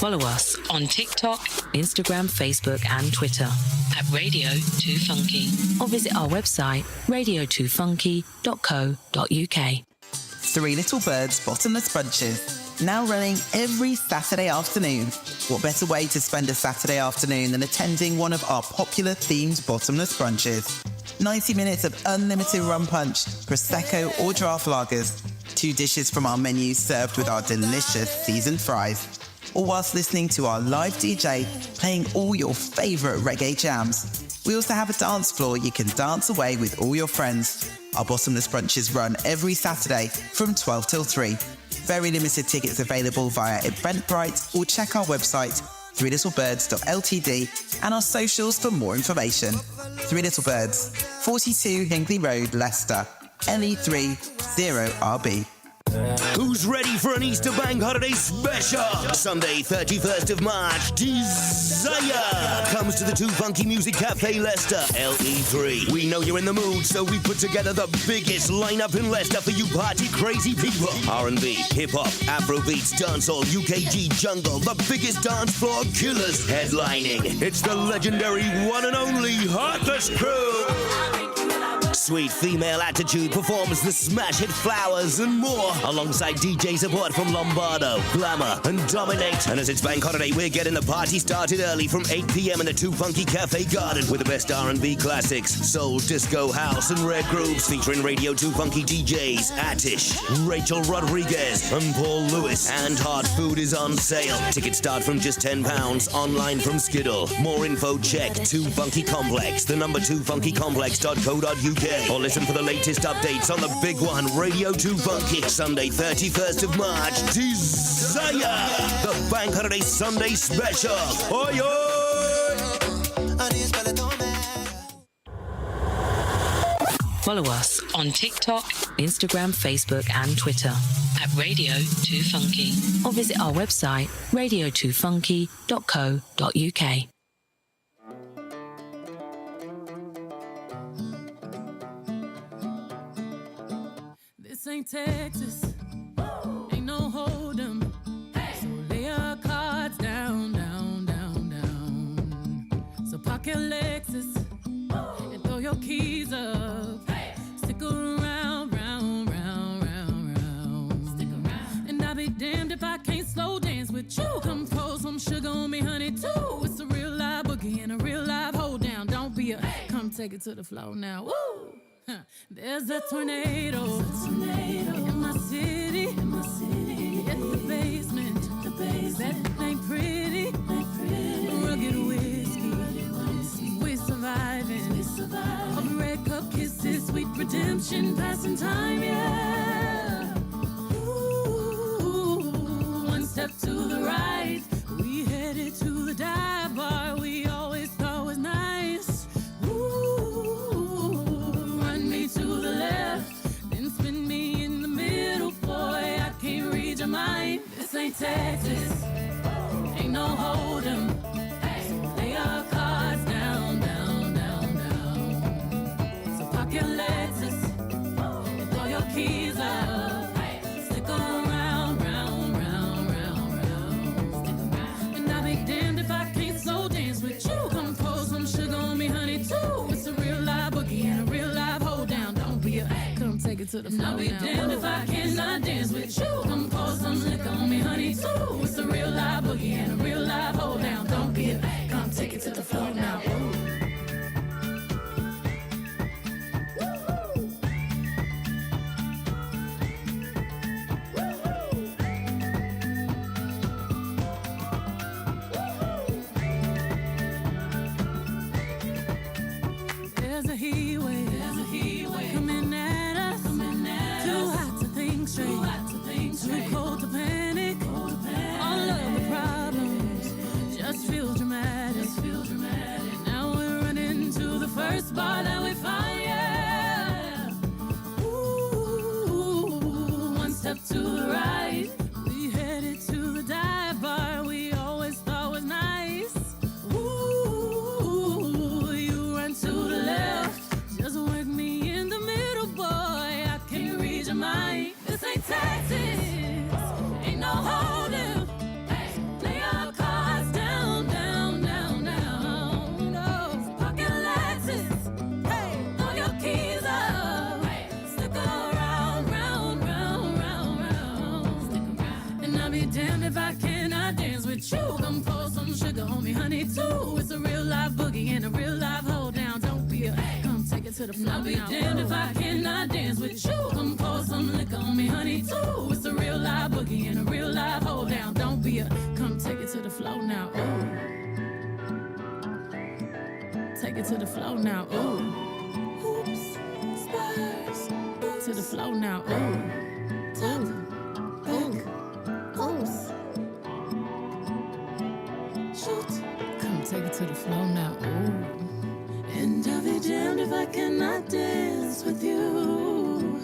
Follow us on TikTok, Instagram, Facebook and Twitter at Radio2Funky, or visit our website radio2funky.co.uk. Three Little Birds Bottomless Brunches, now running every Saturday afternoon. What better way to spend a Saturday afternoon than attending one of our popular themed bottomless brunches? 90 minutes of unlimited rum punch, Prosecco or draft lagers, 2 dishes from our menu served with our delicious seasoned fries, or whilst listening to our live DJ playing all your favourite reggae jams. We also have a dance floor you can dance away with all your friends. Our bottomless brunches run every Saturday from 12 till 3. Very limited tickets available via Eventbrite, or check our website threelittlebirds.ltd and our socials for more information. Three Little Birds, 42 Hinkley Road, Leicester, LE3 0RB. Who's ready for an Easter Bank Holiday special? Sunday, 31st of March, Desire comes to the 2 Funky Music Cafe, Leicester, LE3. We know you're in the mood, so we put together the biggest lineup in Leicester for you party crazy people. R&B, hip-hop, Afrobeats, dancehall, UKG, jungle, the biggest dance floor killers headlining. It's the legendary one and only Heartless Crew. Sweet female attitude performs the smash hit Flowers and more, alongside DJ support from Lombardo, Glamour and Dominate. And as it's Bank Holiday, we're getting the party started early from 8 p.m. in the 2 Funky Cafe Garden with the best R&B classics, soul, disco, house and rare grooves featuring Radio2Funky DJs Attish, Rachel Rodriguez and Paul Lewis. And hot food is on sale. Tickets start from just £10 online from Skiddle. More info check 2 Funky Complex, the number 2funkycomplex.co.uk. Or listen for the latest updates on the big one, Radio 2 Funky. Sunday, 31st of March, Desire, the Bank Holiday Sunday Special. Oi, oi! Follow us on TikTok, Instagram, Facebook and Twitter at Radio2Funky, or visit our website radio2funky.co.uk. This ain't Texas, ain't no hold'em. So lay your cards down, down, down, down. So park your Lexus and throw your keys up. Stick around, round, round, round, round. Stick around. And I'll be damned if I can't slow dance with you. Come pour some sugar on me, honey, too. It's a real live boogie and a real live hold down. Don't be a come take it to the floor now. Woo! There's a tornado in my city, in the basement, that ain't pretty, rugged whiskey, we're surviving, all the red cup kisses, sweet redemption, passing time, yeah. Ooh, one step to the right, we headed to the dive bar we always thought was nice. To the left, then spin me in the middle, boy, I can't read your mind. This ain't Texas, ain't no hold'em. So lay your cards down, down, down, down. So park your Lexus and throw your keys up. Stick around, round, round, round, round. And I'll be damned if I can't slow dance with you. Come pour some sugar on me, honey, too. It's a real live boogie and a real live hold down. Don't be a come take it to the floor. I'll be damned if I cannot dance with you. Come pour some liquor on me, honey, too. It's a real live boogie and a real live hold down. Don't be a come take it to the floor now. There's a heat wave coming at us. Too hot to think straight, too cold to panic. All of the problems just feel dramatic. Now we're running to the first bar that we find, yeah. Ooh, one step to the right, we headed to the dive bar we always thought was nice. Ooh, you run to the left, just work me in the middle, boy, I can't read your mind. This ain't Texas, ain't no hold'em. Lay your cards to the floor. I'll be damned if I cannot dance with you. Come pour some liquor on me, honey, too. It's a real live boogie and a real live hold down. Don't be a come take it to the floor now. Ooh. Take it to the floor now. Ooh. Hoops, spurs, to the floor now. Ooh. Tap, back, oops. Shoot. Come take it to the floor now. Ooh. And I'll be damned if I cannot dance with you.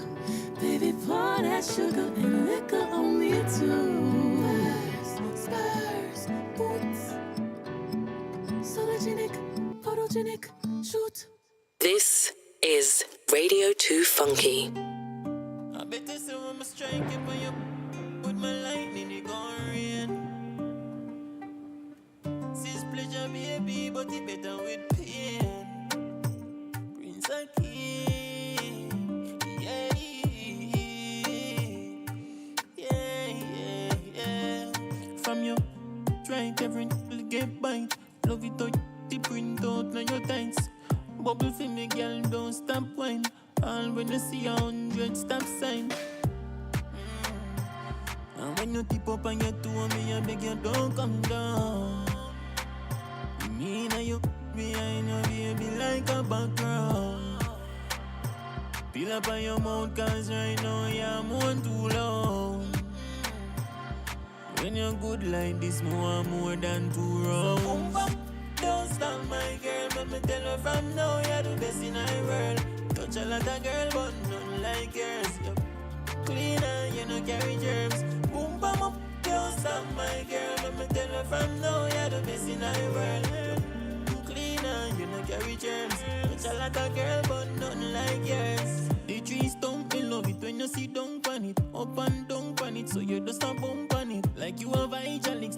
Baby, pour that sugar and liquor on me too. Spurs, boots, sologenic, photogenic, shoot. This is Radio 2 Funky. I bet this is when I strike it when you put my lightning, it gon' rain. Sis pleasure, baby, but it better with pain. Prince and King, yeah, yeah, yeah. From you, try every little get bite. Love it out, the print out now your tights. Bubble for me, girl, don't stop wine. All when you see 100 stop sign. And when you tip up on your toe, me I beg you don't come down. Me and you behind your baby like a background. Peel up on your mouth cause right now you're more too loud. When you're good like this, more than 2 rounds. Don't stop my girl, let me tell her from now you're the best in the world. Touch a lot of girl, but none like yours. Yep. Clean and you no carry germs. Boom, bam up, don't stop my girl. Let me tell her from now you're the best in the world. Yep. Clean and you no carry germs. Touch a lot of girl, but none like yours. The tree stump, me love it when you sit down on it. Up and down on it, so you just a bump on it. Like you have hydraulics,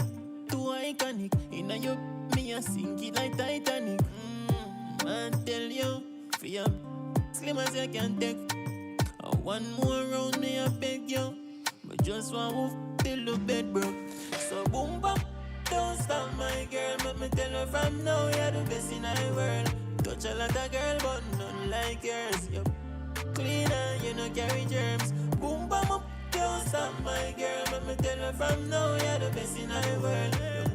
too iconic. Inna your me a sink it like Titanic. Man tell you, for you slim as you can take. One more round me I beg you. But just one wolf till the bed broke. So boom bam, don't stop my girl. But me tell her from now you're the best in the world. Touch a lot of girl but none like yours. Yep. Clean and you no carry germs. Boom bam up, don't stop my girl. But me tell her from now you're the best in the world. Yep.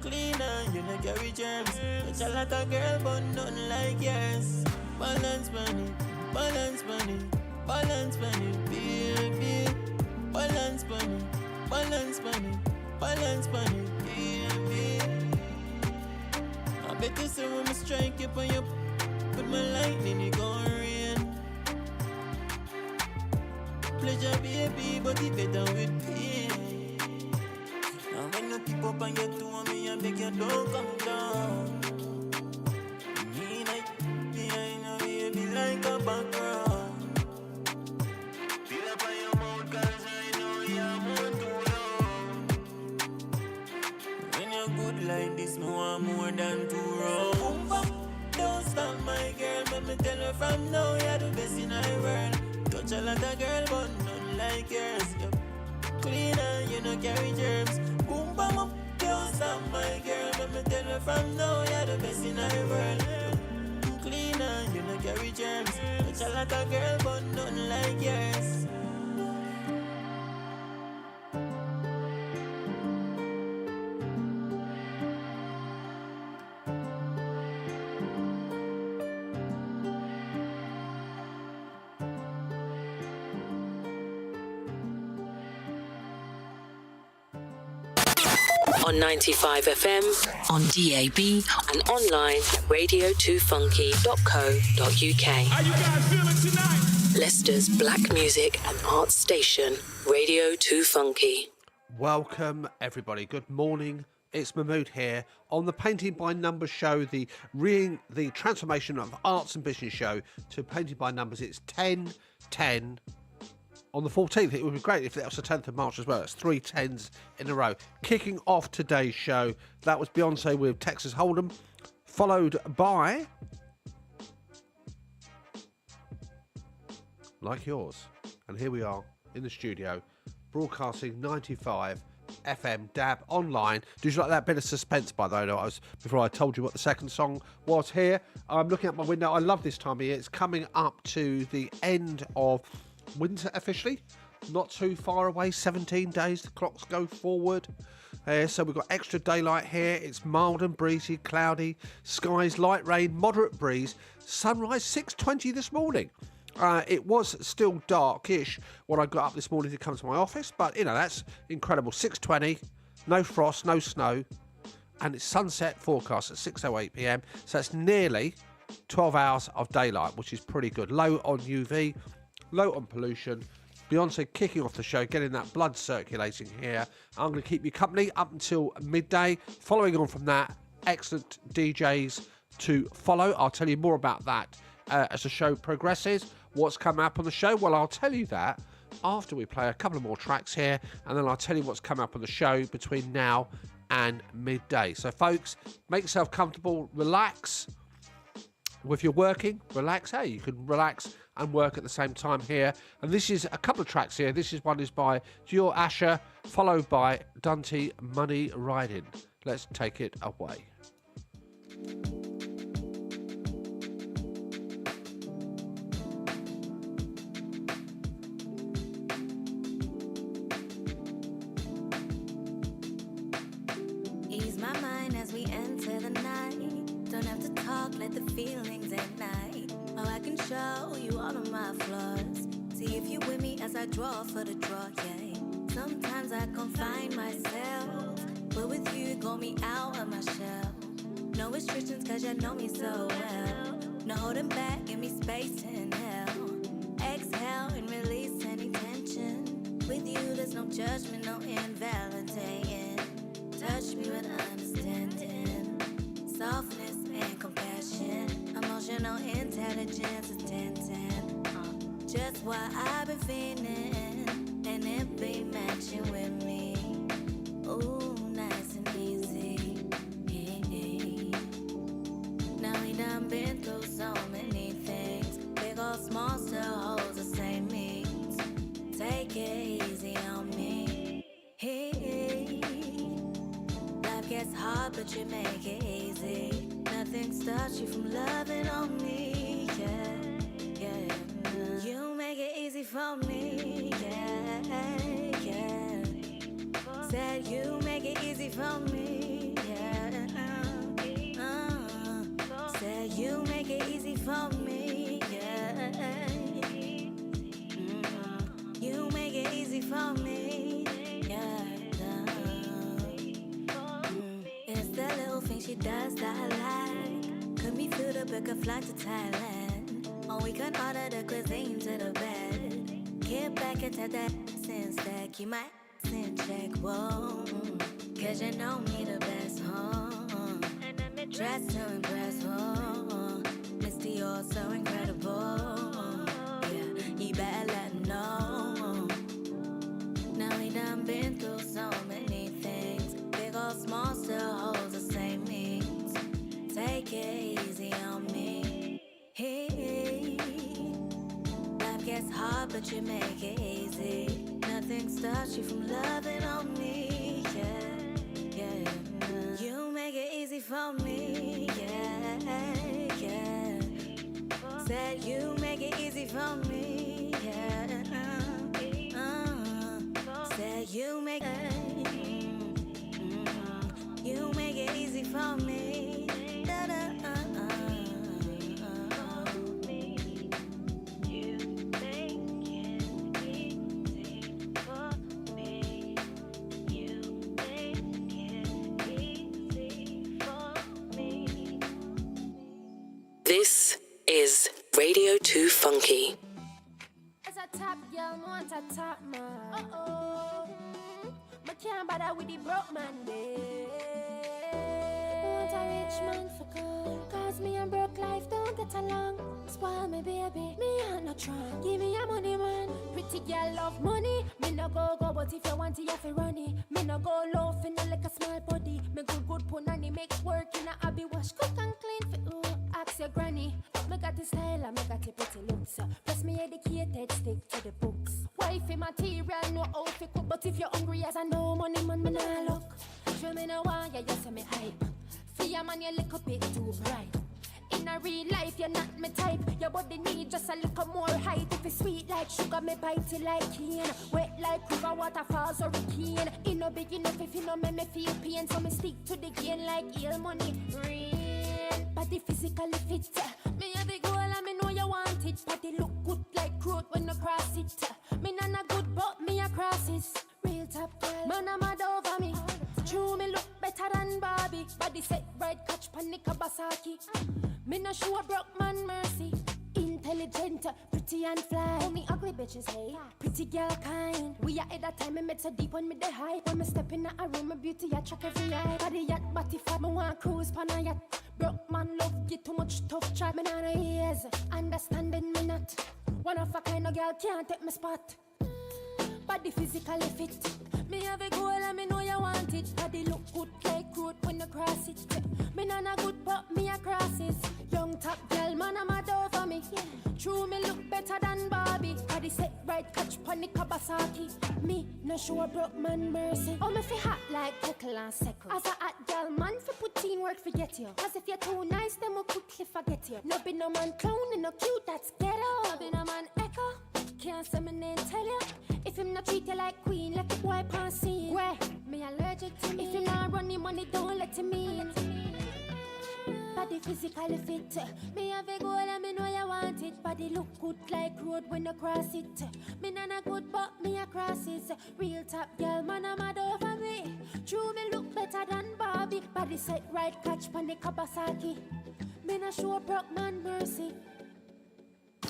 Clean and you no carry germs. Touch a lot of girl but none like yours. Balance money, balance money, balance money, baby. Balance money, balance money, balance money, baby. I bet you say when I strike you on your put my lightning, it gon' rain. Pleasure, baby, but it better with pain. And when you tip up on your toe, me I beg you don't come down. Like a background. Feel up on your mouth cause I know you're more too low. When you're good like this, more than 2 rounds. Don't stop my girl, but me tell her from now you're the best in the world. Touch a lot of girl, but none like yours. Yep. Clean and you no carry germs. Boom bam up, don't stop my girl, but me tell her from now you're the best in the world. Clean and you no carry germs. Touch a lot of girl but none like yours. On 95 FM, on DAB, and online at radio2funky.co.uk. How you guys feeling tonight? Leicester's black music and arts station, Radio 2 Funky. Welcome, everybody. Good morning. It's Mahmood here on the Painting by Numbers show, the transformation of arts and business show to Painting by Numbers. It's 10-10 on the 14th. It would be great if that was the 10th of March as well. It's 3 10s in a row. Kicking off today's show, that was Beyonce with Texas Hold'em, followed by Like Yours. And here we are in the studio, broadcasting 95 FM DAB online. Did you like that bit of suspense, by the way? Before I told you what the second song was here. I'm looking out my window. I love this time of year. It's coming up to the end of winter officially. Not too far away, 17 days. The clocks go forward. So we've got extra daylight here. It's mild and breezy, cloudy. Skies, light rain, moderate breeze. Sunrise 6:20 this morning. It was still darkish when I got up this morning to come to my office, but you know, that's incredible. 6:20, no frost, no snow, and it's sunset forecast at 6:08 p.m. So that's nearly 12 hours of daylight, which is pretty good. Low on UV, low on pollution. Beyonce kicking off the show, getting that blood circulating here. I'm going to keep you company up until midday. Following on from that, excellent DJs to follow. I'll tell you more about that as the show progresses. What's coming up on the show? Well, I'll tell you that after we play a couple of more tracks here, and then I'll tell you what's coming up on the show between now and midday. So, folks, make yourself comfortable, relax. If you're working, relax. Hey, you can relax and work at the same time here. And this is a couple of tracks here. This is one is by Dior Asher, followed by Dante Money Riding. Let's take it away. Ease my mind as we enter the night. Don't have to talk, let the feelings ignite. Oh, I can show you all of my flaws. See if you with me as I draw for the draw, yeah. Sometimes I confine myself, but with you, you got me out of my shell. No restrictions, cause you know me so well. No holding back, give me space in hell. Exhale and release any tension. With you, there's no judgment, no invalidating. Touch me with understanding, softness and compassion, emotional intelligence is 10-10. Just what I've been feeling, and it be matching with me. Ooh, nice and easy. Yeah. Now we done been through so many things. Big or small still holds the same means. Take it easy on me. Hey. Life gets hard, but you make it easy. Nothing stops you from loving on me, yeah, yeah. You make it easy for me, yeah, yeah. Said you make it easy for me, yeah. Said you make it easy for me, yeah. You make it easy for me, yeah. It's the little thing she does that I like. Could me through the book of flight to Thailand. Or we can order the cuisine to the bed. Get back into that sense that keep my ass in check, whoa. Cause you know me the best, huh? Dressed to impress, whoa. Misty, you're so incredible. Yeah, you better let him know. Now we done been through so many things. Big or small still holds the same means. Take it easy on me. Hey. Life gets hard, but you make it easy. Nothing stops you from loving on me, yeah, yeah. You make it easy for me, yeah, yeah. Said you make it easy for me, yeah. Said you make you make it easy for me. This is Radio2Funky. As a top girl, want a top man. Uh-oh. But can't bother with the broke man there. Want a rich man for good. Cause me and broke life don't get along. Spoil me baby, me and no trying. Give me your money man. Pretty girl love money. Me no go, but if you want it, you have to run it. Me no go low, finna like a small body. Me good punani, make work in a hobby. Wash, cook and clean for ooh. ask your granny. Me got the style and me got the pretty looks. Plus me educated, stick to the books. Wifey material, no outfit cook. But if you're hungry as I know money, man, me nah look. Show me no one, yeah, you say me hype. Fear man, you look a bit too bright. In a real life, you're not my type. Your body need just a little more height. If it's sweet like sugar, me bite it like cane. Wet like river, waterfalls, hurricane. It no big enough if you no make me feel pain. So me stick to the gain like ill money. Rain, body physically fit. Me have a goal and me know you want it. Body look good like growth when you cross it. Me nana good but me a crosses. Real top girl, man I'm mad over me. True me look better than Barbie. Body set right, catch panic Kawasaki. Me no show a broke man mercy. Intelligent, pretty and fly. Oh, me ugly bitches, hey. Pretty girl kind. We are at that time, me met so deep when me the high. When me step in a room, my beauty attract every eye. Body yacht, body fat, me want cruise pan a yacht. Broke man love, get too much tough chat. Me nah no ears, understanding me not. One of a kind of girl can't take me spot. Body physically fit. Me have a goal and me know you want it. Body look good like growth when you cross it. Me nana good but me a crosses. Young top girl, man I'm mad over me. True me look better than Barbie. Body set right, catch panic Kawasaki. Me no show a broke man mercy. Oh me fi hot like kettle and second. As a hot girl, man fi put in work forget you. Cause if you're too nice, then we'll quickly forget you. No be no man clown and no cute, that's ghetto. No be no man echo. Can't say my name, tell you. If him not treat you like queen, let the boy pass scene. Where? Me allergic to me. If him not run him money, don't let him in. Body physically fit. Me have a goal and me know you want it. Body look good like road when you cross it. Me nana good but me a crosses. Real top girl, man I'm mad over me. True me look better than Barbie. Body set right, catch panic Kawasaki. Me na show broke man mercy.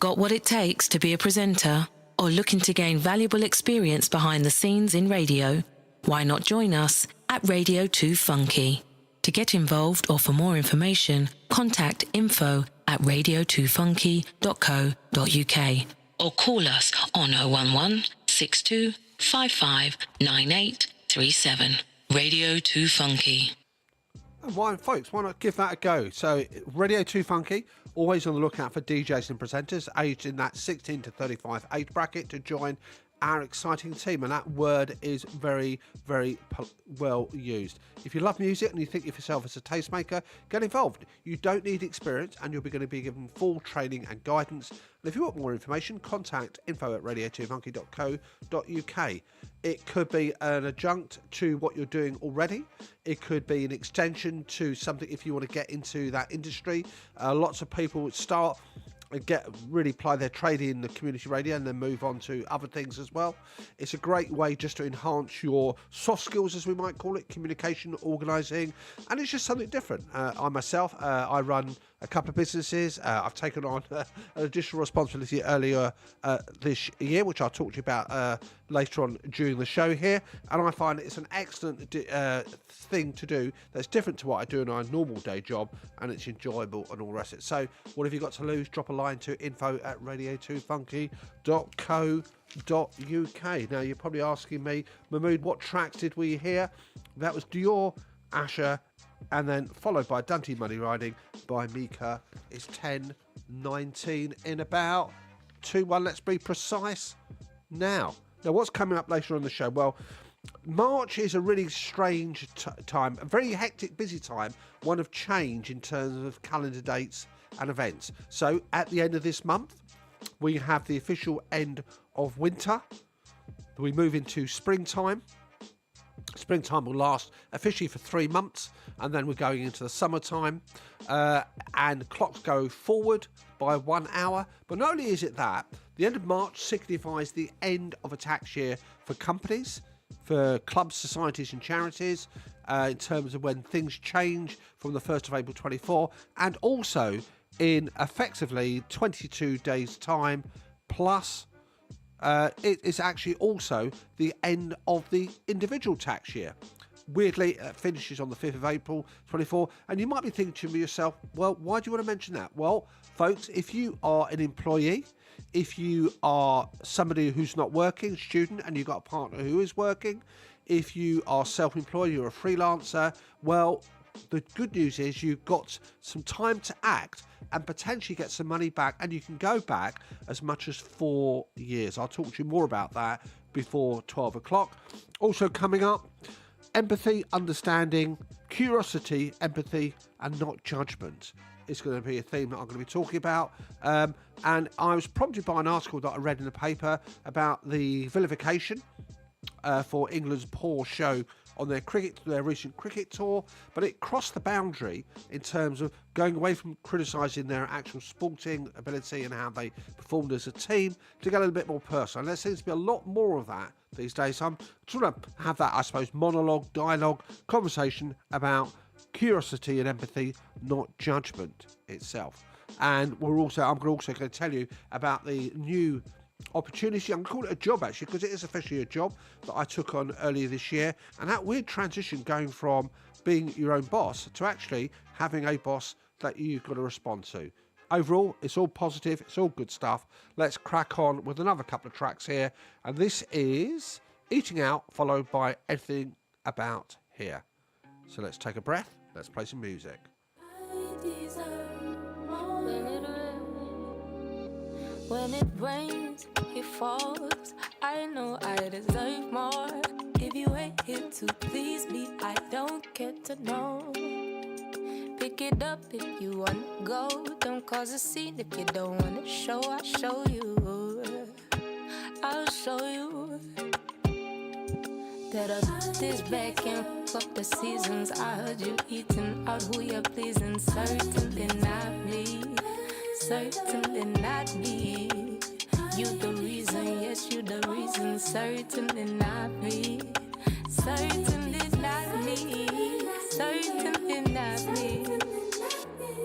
Got what it takes to be a presenter? Or looking to gain valuable experience behind the scenes in radio? Why not join us at Radio2Funky? To get involved or for more information, contact info@radio2funky.co.uk or call us on 011 62 55 9837. Radio 2 Funky. And why, folks, why not give that a go? So, Radio 2 Funky, always on the lookout for DJs and presenters aged in that 16 to 35 age bracket to join our exciting team. And that word is very, very well used. If you love music and you think of yourself as a tastemaker, get involved. You don't need experience and you're going to be given full training and guidance. And if you want more information, contact info@radio2funky.co.uk. It could be an adjunct to what you're doing already. It could be an extension to something if you want to get into that industry. Lots of people start and really apply their trade in the community radio and then move on to other things as well. It's a great way just to enhance your soft skills, as we might call it, communication, organising, and it's just something different. I myself, I run a couple of businesses. I've taken on an additional responsibility earlier this year, which I'll talk to you about later on during the show here, and I find it's an excellent thing to do that's different to what I do in my normal day job, and it's enjoyable and all the rest of it. So what have you got to lose? Drop a line to info@radio2funky.co.uk. Now you're probably asking me, Mahmood, what tracks did we hear? That was Dior, Asher, and then followed by Dante Money Riding by Mika. It's 10:19 in about 2-1, let's be precise. Now what's coming up later on the show? Well, March is a really strange time, a very hectic, busy time, one of change in terms of calendar dates and events. So at the end of this month, we have the official end of winter. We move into springtime. Springtime will last officially for 3 months, and then we're going into the summertime, and clocks go forward by 1 hour. But not only is it that, the end of March signifies the end of a tax year for companies, for clubs, societies and charities, in terms of when things change from the 1st of April 24, and also in effectively 22 days time plus. It is actually also the end of the individual tax year. Weirdly, it finishes on the 5th of April 24, and you might be thinking to yourself, well, why do you want to mention that? Well, folks, if you are an employee, if you are somebody who's not working, student, and you've got a partner who is working, if you are self-employed, you're a freelancer, well, the good news is you've got some time to act and potentially get some money back, and you can go back as much as 4 years. I'll talk to you more about that before 12 o'clock. Also coming up, empathy, understanding, curiosity, empathy, and not judgment is going to be a theme that I'm going to be talking about. And I was prompted by an article that I read in the paper about the vilification for England's poor show on their recent cricket tour, but it crossed the boundary in terms of going away from criticising their actual sporting ability and how they performed as a team to get a little bit more personal. And there seems to be a lot more of that these days. So I'm trying to have that, I suppose, monologue, dialogue, conversation about curiosity and empathy, not judgment itself. And I'm also going to tell you about the new opportunity. I'm going to call it a job, actually, because it is officially a job that I took on earlier this year, and that weird transition going from being your own boss to actually having a boss that you've got to respond to. Overall, it's all positive, it's all good stuff. Let's crack on with another couple of tracks here, and this is Eating Out, followed by Everything About Here. So let's take a breath, let's play some music. When it rains, it falls. I know I deserve more. If you ain't here to please me, I don't care to know. Pick it up if you wanna go. Don't cause a scene if you don't wanna show. I'll show you. I'll show you. That up this back and fuck the seasons. I heard you eating out who you're pleasing. Certainly not me. Certainly not me. You the reason, yes, you the reason. Certainly not me. Certainly not me. Certainly not me.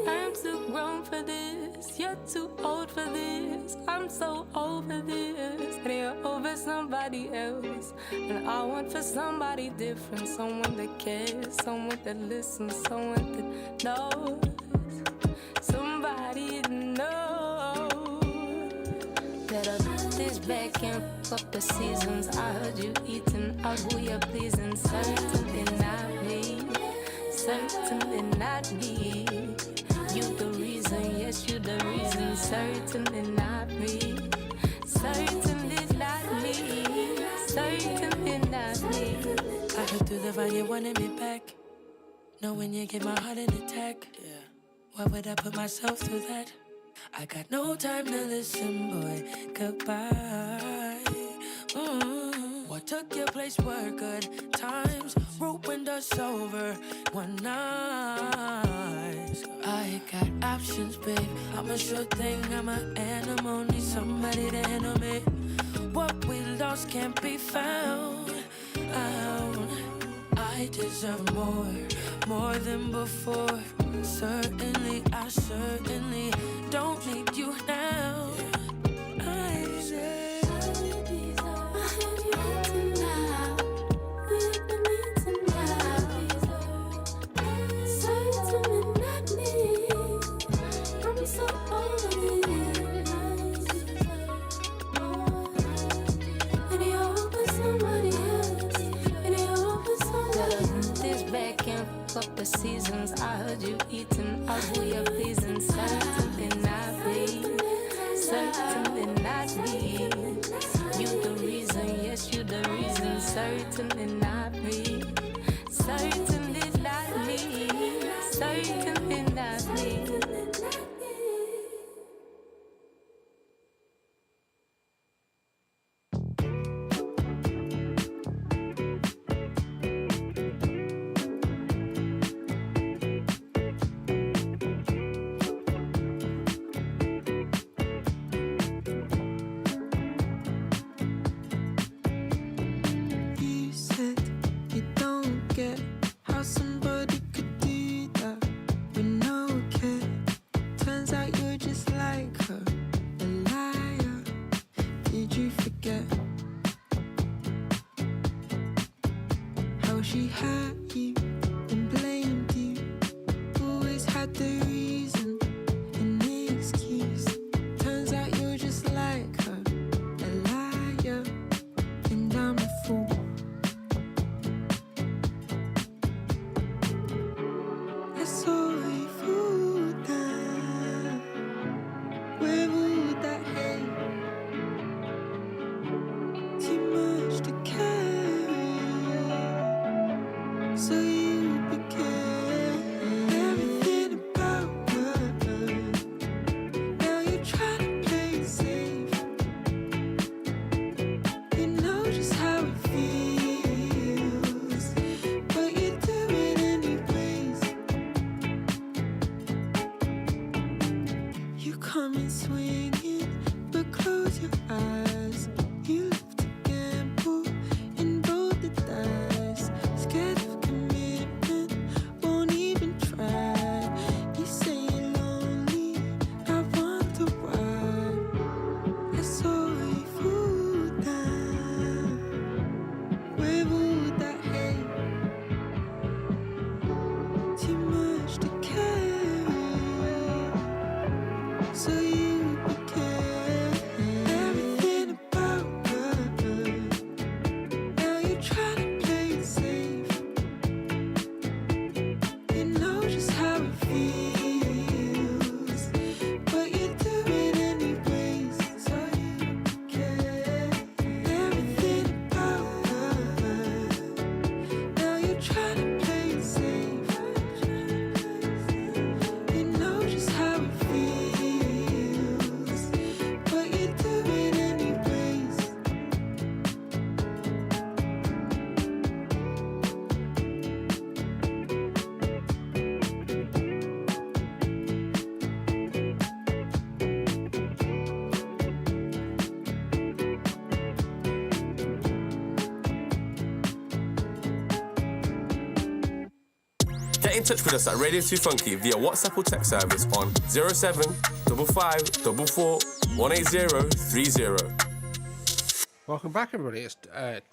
I'm too grown for this. You're too old for this. I'm so over this. And you're over somebody else. And I want for somebody different. Someone that cares. Someone that listens. Someone that knows. Somebody know that up this back and fuck the seasons. I heard you eating out who you're pleasing. Certainly not me. Certainly not me. You the reason, yes, you the reason. Certainly not me. Certainly not me. Certainly not me. I heard through the vine you wanted me back. Knowing you gave my heart an attack. Yeah. Why would I put myself through that? I got no time to listen, boy. Goodbye. What took your place were good times. Ruined us over one night. I got options, babe. I'm a sure thing, I'm an animal. Need somebody to handle me. What we lost can't be found. I deserve more than before. Certainly, I certainly don't need you now. I deserve. Up the seasons, I heard you eating out who you're pleasing. Certainly not me. Certainly not me. You the reason, yes, you the reason. Certainly not me. Certainly not me. Certainly not me. She had you and blamed you. Always had the reason and the excuse. Turns out you're just like her, a liar, and I'm a fool. coming swinging, but close your eyes. You live to gamble and roll the dice. Scared of commitment, won't even try. You say you're lonely, I wonder why. I saw you fall down. Where would that hate? Too much to carry, so you became everything about her. Now you try to play it safe. You know just how it feels, but you do it anyways. So you became everything about her. Now you try to play it safe. You know just how it feels, but you do it anyways. Get in touch with us at Radio2Funky via WhatsApp or text service on 07554 Welcome back, everybody.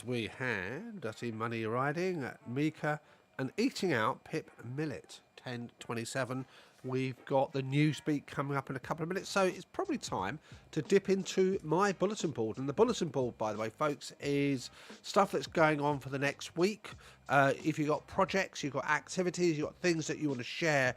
We had Dirty Money Riding, Mika, and Eating Out, Pip Millet, 10:27. We've got the Newsbeat coming up in a couple of minutes, so it's probably time to dip into my bulletin board. And the bulletin board, by the way, folks, is stuff that's going on for the next week. If you've got projects, you've got activities, you've got things that you want to share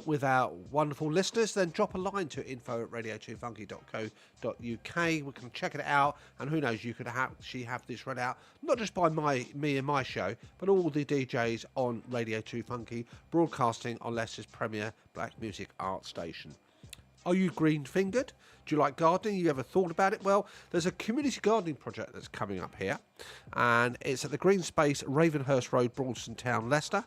with our wonderful listeners, then drop a line to info@radio2funky.co.uk. We can check it out, and who knows, you could actually have this read out, not just by me and my show, but all the DJs on Radio 2 Funky, broadcasting on Leicester's premier black music art station. Are you green-fingered? Do you like gardening? You ever thought about it? Well, there's a community gardening project that's coming up here, and it's at the Green Space, Ravenhurst Road, Broadston Town, Leicester.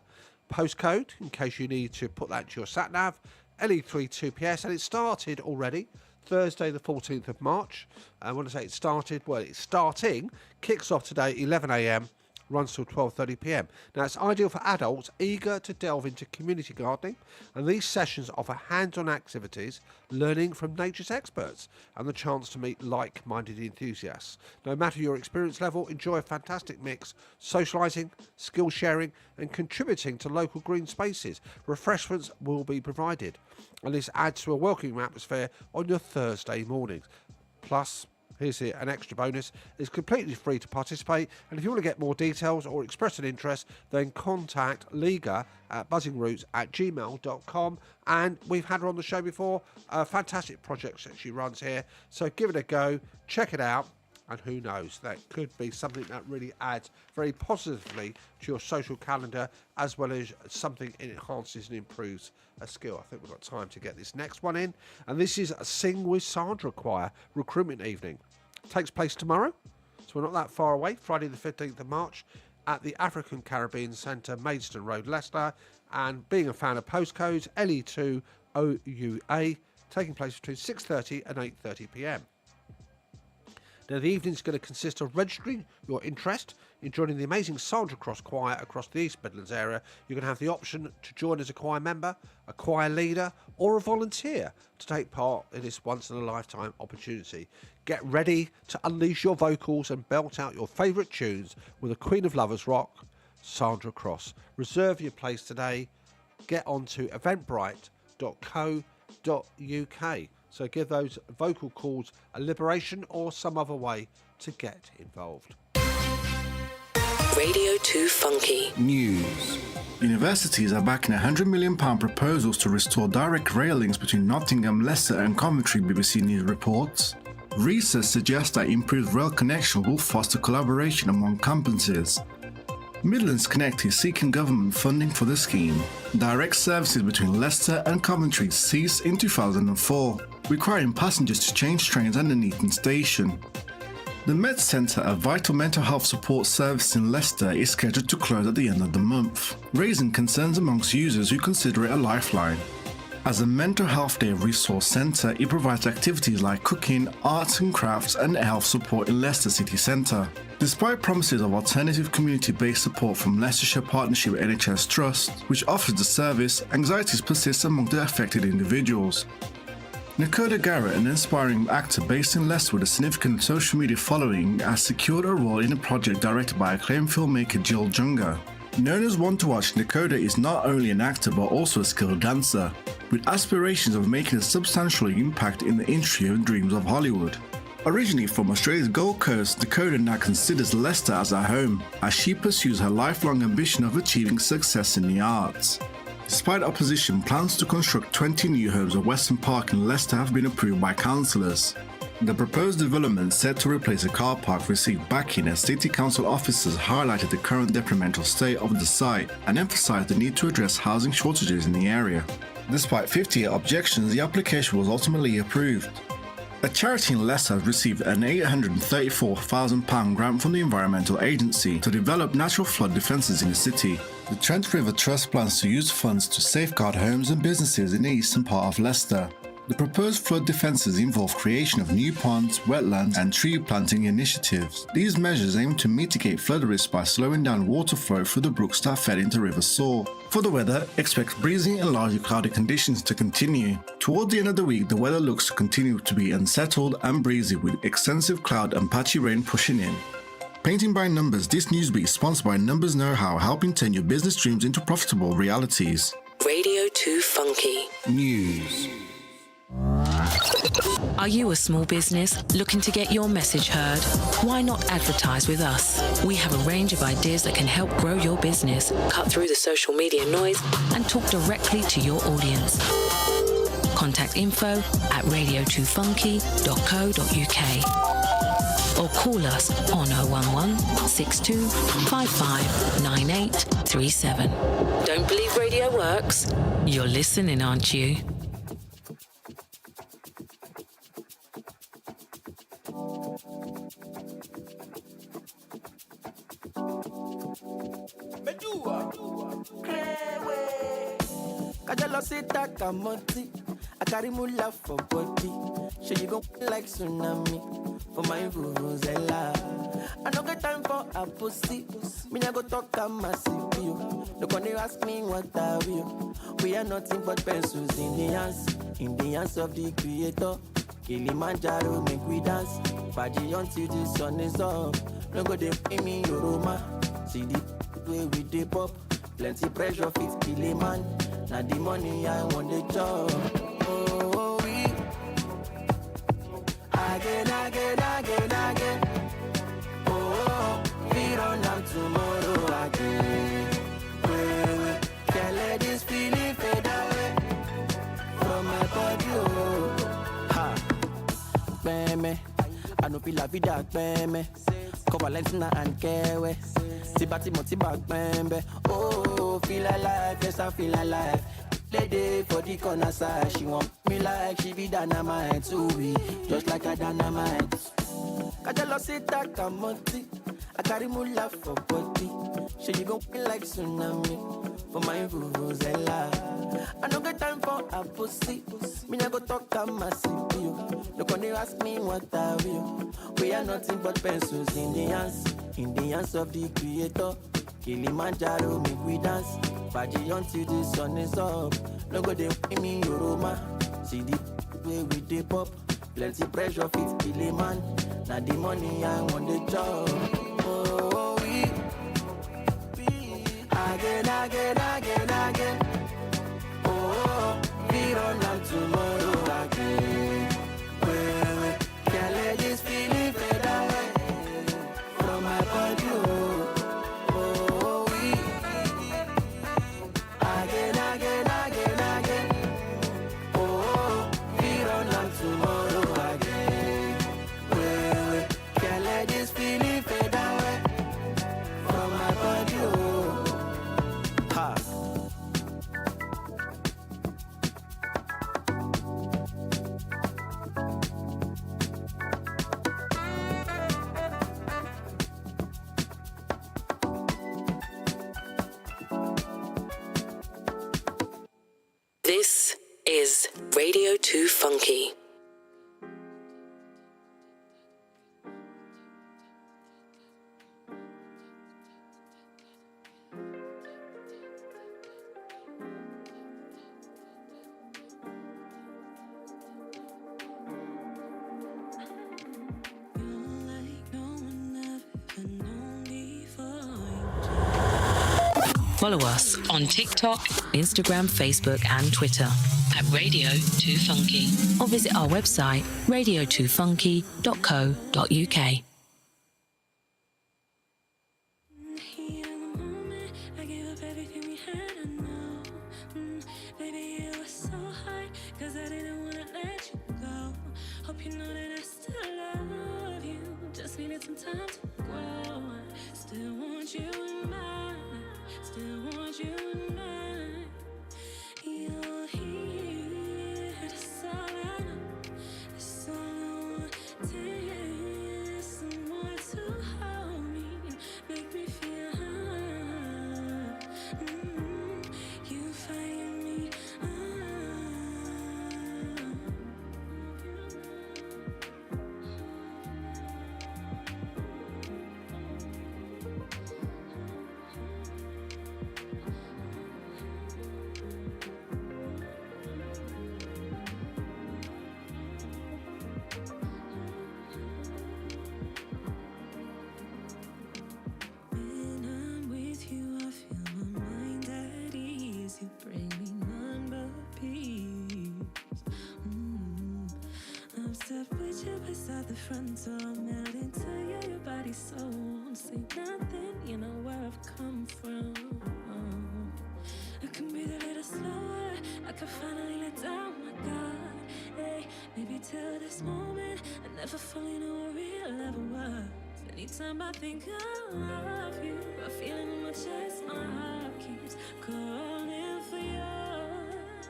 Postcode, in case you need to put that to your sat-nav, LE32PS, and it started already, Thursday the 14th of March. I want to say it started, well, it's starting, kicks off today, 11 a.m, runs till 12:30 p.m. Now, it's ideal for adults eager to delve into community gardening, and these sessions offer hands-on activities, learning from nature's experts, and the chance to meet like-minded enthusiasts. No matter your experience level, enjoy a fantastic mix, socialising, skill sharing, and contributing to local green spaces. Refreshments will be provided, and this adds to a welcoming atmosphere on your Thursday mornings. Plus, here's an extra bonus. It's completely free to participate, and if you want to get more details or express an interest, then contact Liga at buzzingroots@gmail.com. And we've had her on the show before. Fantastic projects that she runs here. So give it a go, check it out, and who knows, that could be something that really adds very positively to your social calendar, as well as something it enhances and improves a skill. I think we've got time to get this next one in, and this is a Sing with Sandra Choir recruitment evening. Takes place tomorrow, so we're not that far away, Friday the 15th of March at the African Caribbean Centre, Maidstone Road, Leicester. And being a fan of postcodes, LE2OUA, taking place between 6:30 and 8:30 p.m. Now, the evening is going to consist of registering your interest in joining the amazing Sandra Cross Choir across the East Midlands area. You can have the option to join as a choir member, a choir leader, or a volunteer to take part in this once-in-a-lifetime opportunity. Get ready to unleash your vocals and belt out your favourite tunes with a Queen of Lovers rock, Sandra Cross. Reserve your place today. Get on to eventbrite.co.uk. So give those vocal cords a liberation or some other way to get involved. Radio 2 Funky. News. Universities are backing £100 million proposals to restore direct rail links between Nottingham, Leicester and Coventry, BBC News reports. Research suggests that improved rail connection will foster collaboration among campuses. Midlands Connect is seeking government funding for the scheme. Direct services between Leicester and Coventry ceased in 2004, requiring passengers to change trains at Nuneaton Station. The Med Centre, a vital mental health support service in Leicester, is scheduled to close at the end of the month, raising concerns amongst users who consider it a lifeline. As a mental health day resource centre, it provides activities like cooking, arts and crafts, and health support in Leicester City Centre. Despite promises of alternative community-based support from Leicestershire Partnership NHS Trust, which offers the service, anxieties persist among the affected individuals. Nakoda Garrett, an inspiring actor based in Leicester with a significant social media following, has secured a role in a project directed by acclaimed filmmaker Jill Junga. Known as One to Watch, Nakoda is not only an actor but also a skilled dancer, with aspirations of making a substantial impact in the industry and dreams of Hollywood. Originally from Australia's Gold Coast, Nakoda now considers Leicester as her home, as she pursues her lifelong ambition of achieving success in the arts. Despite opposition, plans to construct 20 new homes at Western Park in Leicester have been approved by councillors. The proposed development, set to replace a car park, received backing as City Council officers highlighted the current detrimental state of the site and emphasised the need to address housing shortages in the area. Despite 50 objections, the application was ultimately approved. A charity in Leicester has received an £834,000 grant from the Environmental Agency to develop natural flood defences in the city. The Trent River Trust plans to use funds to safeguard homes and businesses in the eastern part of Leicester. The proposed flood defences involve creation of new ponds, wetlands and tree planting initiatives. These measures aim to mitigate flood risk by slowing down water flow through the brooks that fed into River Soar. For the weather, expect breezy and largely cloudy conditions to continue. Toward the end of the week, the weather looks to continue to be unsettled and breezy with extensive cloud and patchy rain pushing in. Painting by Numbers, this newsbeat is sponsored by Numbers Know How, helping turn your business dreams into profitable realities. Radio 2 Funky News. Are you a small business looking to get your message heard? Why not advertise with us? We have a range of ideas that can help grow your business, cut through the social media noise, and talk directly to your audience. Contact info@radio2funky.co.uk or call us on 011 62 55 9837. Don't believe radio works? You're listening, aren't you? I carry mula for body. Sure you gon' like tsunami for my vuvuzela. I no get time for a pussy. Me nah go talk a massive you. No gonna ask me what I will. We are nothing but pencils in the hands of the creator. Kilimanjaro make we dance. Party until the sun is up. No go dey pay me Yoroma. See the way we dey pop. Plenty pressure fit kill a man. Now the money I want the job. Oh, we again. Oh, we run down tomorrow again. We can't let this feeling fade away from my body. Oh, ha, beme. I know feel la vida beme. Cover Valentina and Kewe. Tibati motiba beme. Oh, feel alive, yes I feel alive. Lady for the corner side, she want me like she be dynamite too, just like a dynamite. Kajalo sit that kamonti, I carry mula for body. She you gon' feel like tsunami for my vuvuzela. I no get time for a pussy. Me nah go talk a massive you. No gonna ask me what I will. We are nothing but pencils in the hands of the creator. Kilimanjaro make we dance. Party until the sun is up. No go dey pay me Yoroma. See the way we dey pop. Plenty pressure fit kill a man. Now the money I want the job. Oh, we again. Oh, we run out tomorrow again. We can't let this feeling fade away from my body. Oh, we again. Oh, we run out tomorrow again. We can't let this feeling fade away from my body. Ha. Radio 2 Funky. Follow us on TikTok, Instagram, Facebook, and Twitter at Radio 2 Funky, or visit our website radio2funky.co.uk. Beside the front door, melt into you, your body so won't say nothing. You know where I've come from. I can breathe a little slower. I can finally let down my guard. Hey, maybe till this moment I never fully knew what real love was. Anytime I think I love you, I feel it in my chest. My heart keeps calling for yours,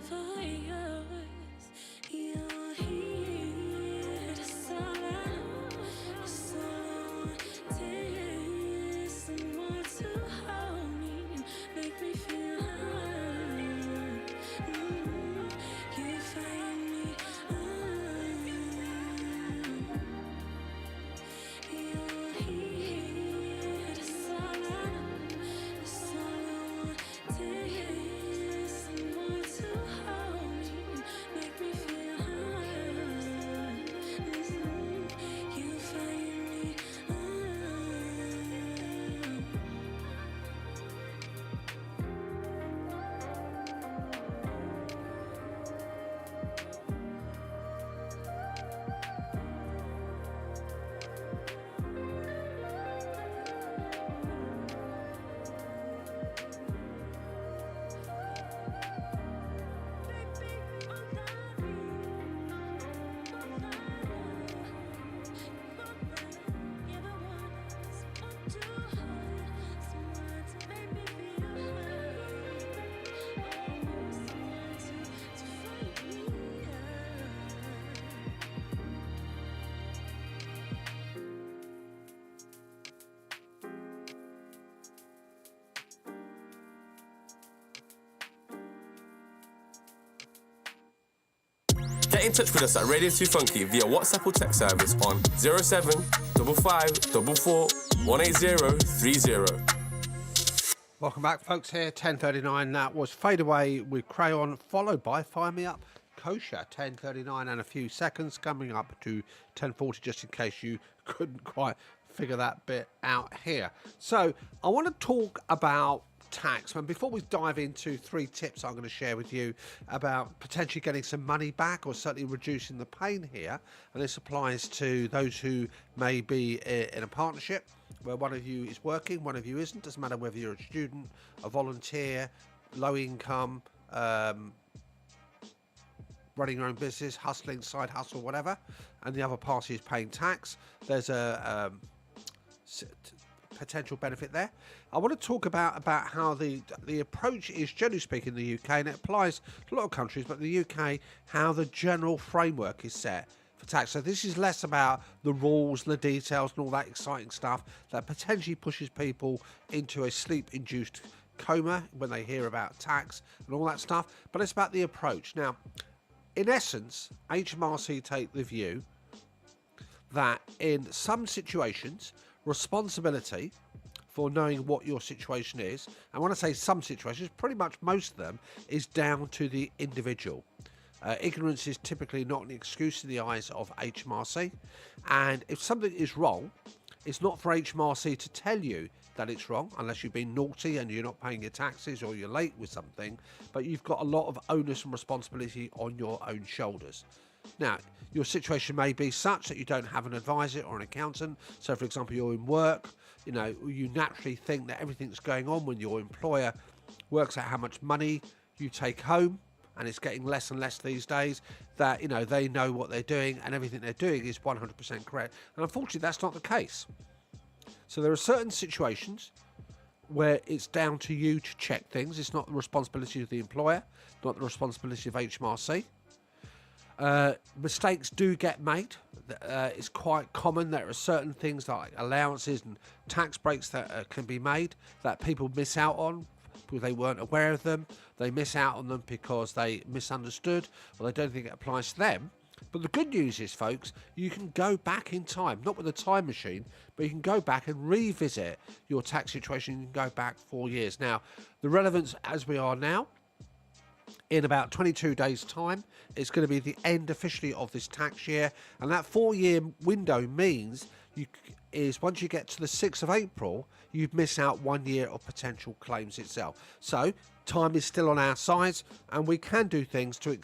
for yours. You're here. Get in touch with us at Radio 2 Funky via WhatsApp or text service on 07554180330. Welcome back, folks. Here, 10:39. That was Fade Away with Crayon, followed by Fire Me Up Kosher, 10:39 and a few seconds, coming up to 10:40, just in case you couldn't quite figure that bit out here. So I want to talk about tax. And before we dive into 3 tips I'm going to share with you about potentially getting some money back or certainly reducing the pain here, and this applies to those who may be in a partnership where one of you is working, one of you isn't. Doesn't matter whether you're a student, a volunteer, low income, running your own business, hustling, side hustle, whatever, and the other party is paying tax. There's a potential benefit there. I want to talk about how the approach is, generally speaking, in the UK, and it applies to a lot of countries, but in the UK, how the general framework is set for tax. So this is less about the rules, the details, and all that exciting stuff that potentially pushes people into a sleep-induced coma when they hear about tax and all that stuff, but it's about the approach. Now, in essence, HMRC take the view that in some situations, responsibility for knowing what your situation is, and when I say some situations, pretty much most of them, is down to the individual. Ignorance is typically not an excuse in the eyes of HMRC, and if something is wrong, it's not for HMRC to tell you that it's wrong, unless you've been naughty and you're not paying your taxes or you're late with something, but you've got a lot of onus and responsibility on your own shoulders. Now, your situation may be such that you don't have an advisor or an accountant. So, for example, you're in work, you know, you naturally think that everything's going on when your employer works out how much money you take home, and it's getting less and less these days, that, you know, they know what they're doing and everything they're doing is 100% correct. And unfortunately, that's not the case. So there are certain situations where it's down to you to check things. It's not the responsibility of the employer, not the responsibility of HMRC. Mistakes do get made. It's quite common. There are certain things like allowances and tax breaks that can be made that people miss out on because they weren't aware of them. They miss out on them because they misunderstood or they don't think it applies to them. But the good news is, folks, you can go back in time, not with a time machine, but you can go back and revisit your tax situation. You can go back 4 years. Now, the relevance as we are now, in about 22 days' time, it's going to be the end officially of this tax year. And that 4-year window means once you get to the 6th of April, you've missed out 1 year of potential claims itself. So time is still on our side, and we can do things to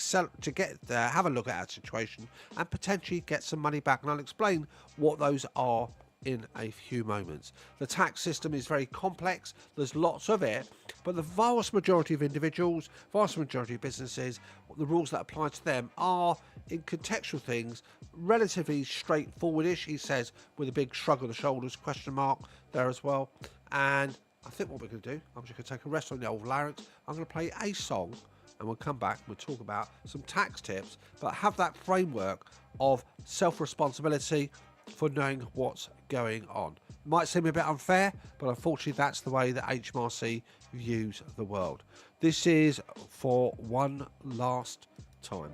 have a look at our situation and potentially get some money back. And I'll explain what those are in a few moments. The tax system is very complex. There's lots of it, but the vast majority of individuals, vast majority of businesses, the rules that apply to them are, in contextual things, relatively straightforward-ish, he says, with a big shrug of the shoulders, question mark there as well. And I think what we're going to do, I'm just going to take a rest on the old larynx. I'm going to play a song, and we'll come back and we'll talk about some tax tips, but have that framework of self-responsibility for knowing what's going on. It might seem a bit unfair, but unfortunately that's the way that HMRC views the world. This is For One Last Time.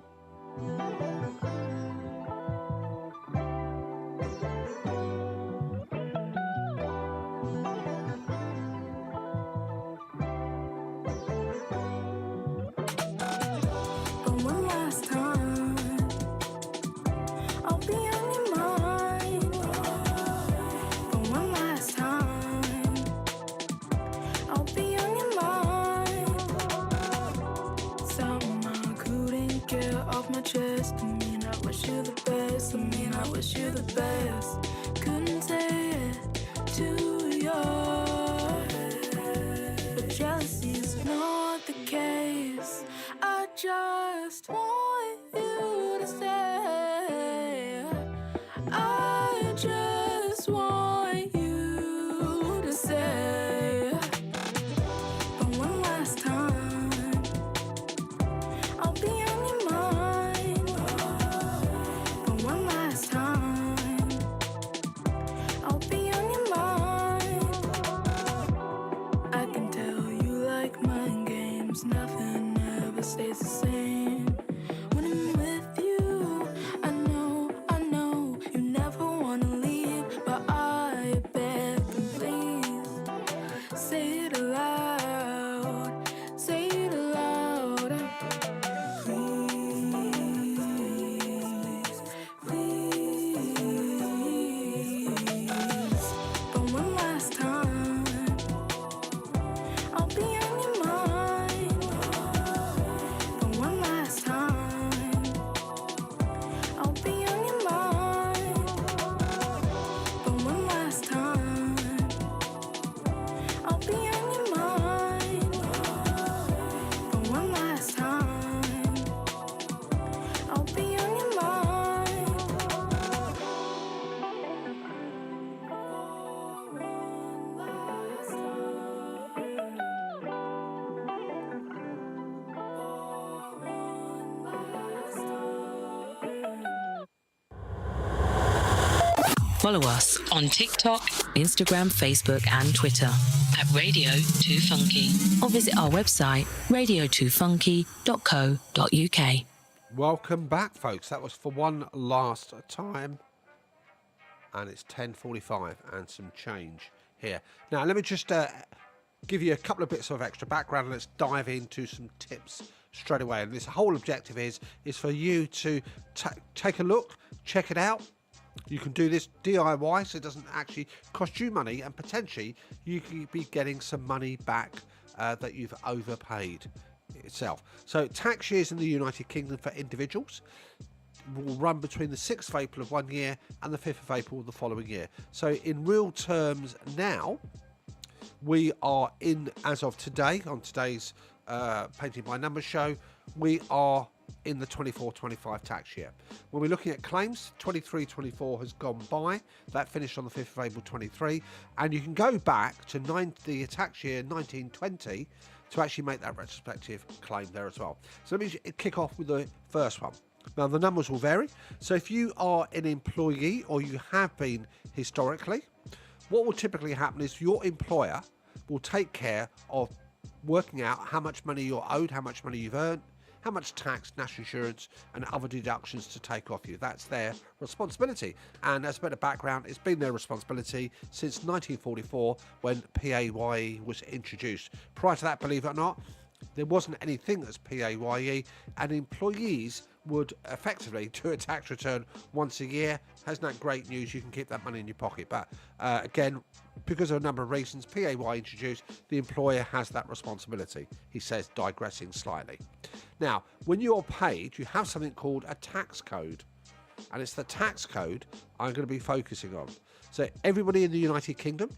Follow us on TikTok, Instagram, Facebook, and Twitter at Radio2Funky or visit our website radio2funky.co.uk. Welcome back, folks. That was For One Last Time. And it's 10:45 and some change here. Now, let me just give you a couple of bits of extra background, and let's dive into some tips straight away. And this whole objective is for you to take a look, check it out. You can do this DIY, so it doesn't actually cost you money, and potentially you could be getting some money back that you've overpaid itself. So tax years in the United Kingdom for individuals will run between the 6th of April of one year and the 5th of April of the following year. So in real terms now, we are in, as of today, on today's Painting by Numbers show, we are in the 24-25 tax year. When we're looking at claims, 23-24 has gone by. That finished on the 5th of April 23, and you can go back to the tax year 1920 to actually make that retrospective claim there as well. So let me kick off with the first one. Now, the numbers will vary. So if you are an employee, or you have been historically, what will typically happen is your employer will take care of working out how much money you're owed, how much money you've earned, how much tax, national insurance and other deductions to take off you. That's their responsibility. And as a bit of background, it's been their responsibility since 1944 when PAYE was introduced. Prior to that, believe it or not, there wasn't anything as PAYE, and employees would effectively do a tax return once a year. Isn't that great news? You can keep that money in your pocket. But again, because of a number of reasons, PAYE introduced, the employer has that responsibility, he says, digressing slightly. Now, when you're paid, you have something called a tax code, and it's the tax code I'm going to be focusing on. So everybody in the United Kingdom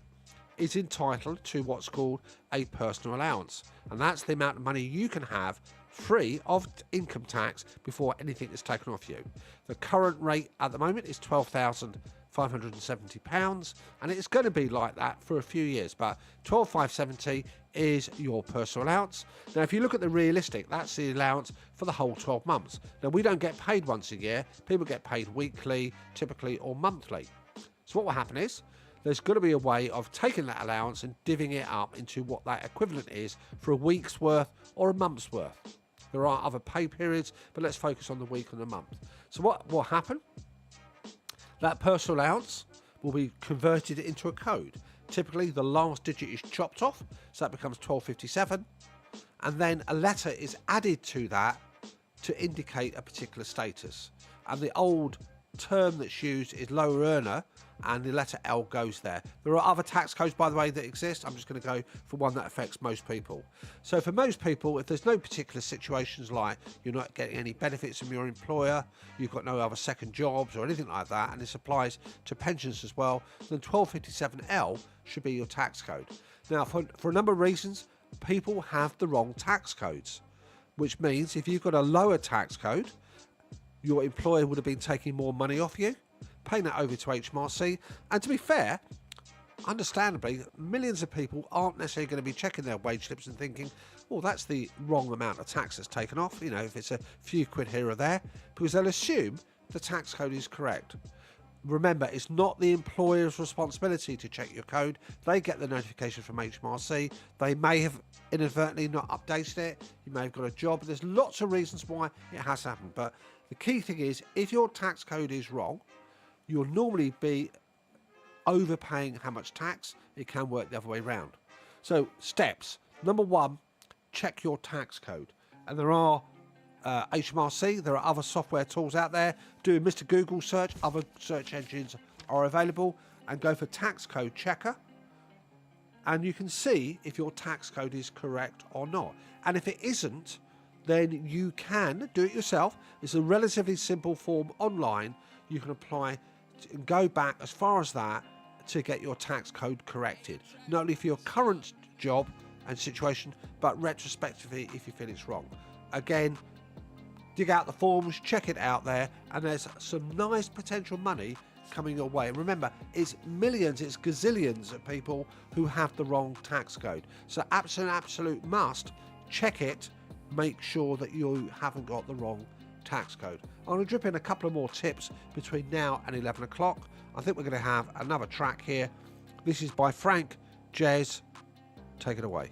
is entitled to what's called a personal allowance, and that's the amount of money you can have free of income tax before anything is taken off you. The current rate at the moment is £12,570, and it's going to be like that for a few years, but £12,570 is your personal allowance. Now, if you look at the realistic, that's the allowance for the whole 12 months. Now, we don't get paid once a year. People get paid weekly, typically, or monthly. So what will happen is there's got to be a way of taking that allowance and divvying it up into what that equivalent is for a week's worth or a month's worth. There are other pay periods, but let's focus on the week and the month. So what will happen? That personal allowance will be converted into a code. Typically, the last digit is chopped off, so that becomes 1257, and then a letter is added to that to indicate a particular status. And the old term that's used is lower earner, and the letter L goes there. There are other tax codes, by the way, that exist. I'm just going to go for one that affects most people. So for most people, if there's no particular situations like you're not getting any benefits from your employer, you've got no other second jobs or anything like that, and this applies to pensions as well, then 1257L should be your tax code. Now, for a number of reasons, people have the wrong tax codes, which means if you've got a lower tax code, your employer would have been taking more money off you, paying that over to HMRC. And to be fair, understandably, millions of people aren't necessarily going to be checking their wage slips and thinking, well, that's the wrong amount of tax that's taken off, you know, if it's a few quid here or there, because they'll assume the tax code is correct. Remember, it's not the employer's responsibility to check your code. They get the notification from HMRC. They may have inadvertently not updated it. You may have got a job. There's lots of reasons why it has happened. But the key thing is, if your tax code is wrong, you'll normally be overpaying how much tax. It can work the other way around. So steps. Number one, check your tax code. And there are HMRC, there are other software tools out there. Do a Mr. Google search, other search engines are available, and go for tax code checker. And you can see if your tax code is correct or not. And if it isn't, then you can do it yourself. It's a relatively simple form online. You can apply and go back as far as that to get your tax code corrected. Not only for your current job and situation, but retrospectively if you feel it's wrong. Again, dig out the forms, check it out there, and there's some nice potential money coming your way. And remember, it's millions, it's gazillions of people who have the wrong tax code. So absolute must check it, make sure that you haven't got the wrong tax code. I'm going to drip in a couple of more tips between now and 11 o'clock. I think we're going to have another track here. This is by Frank, Jez, Take it away.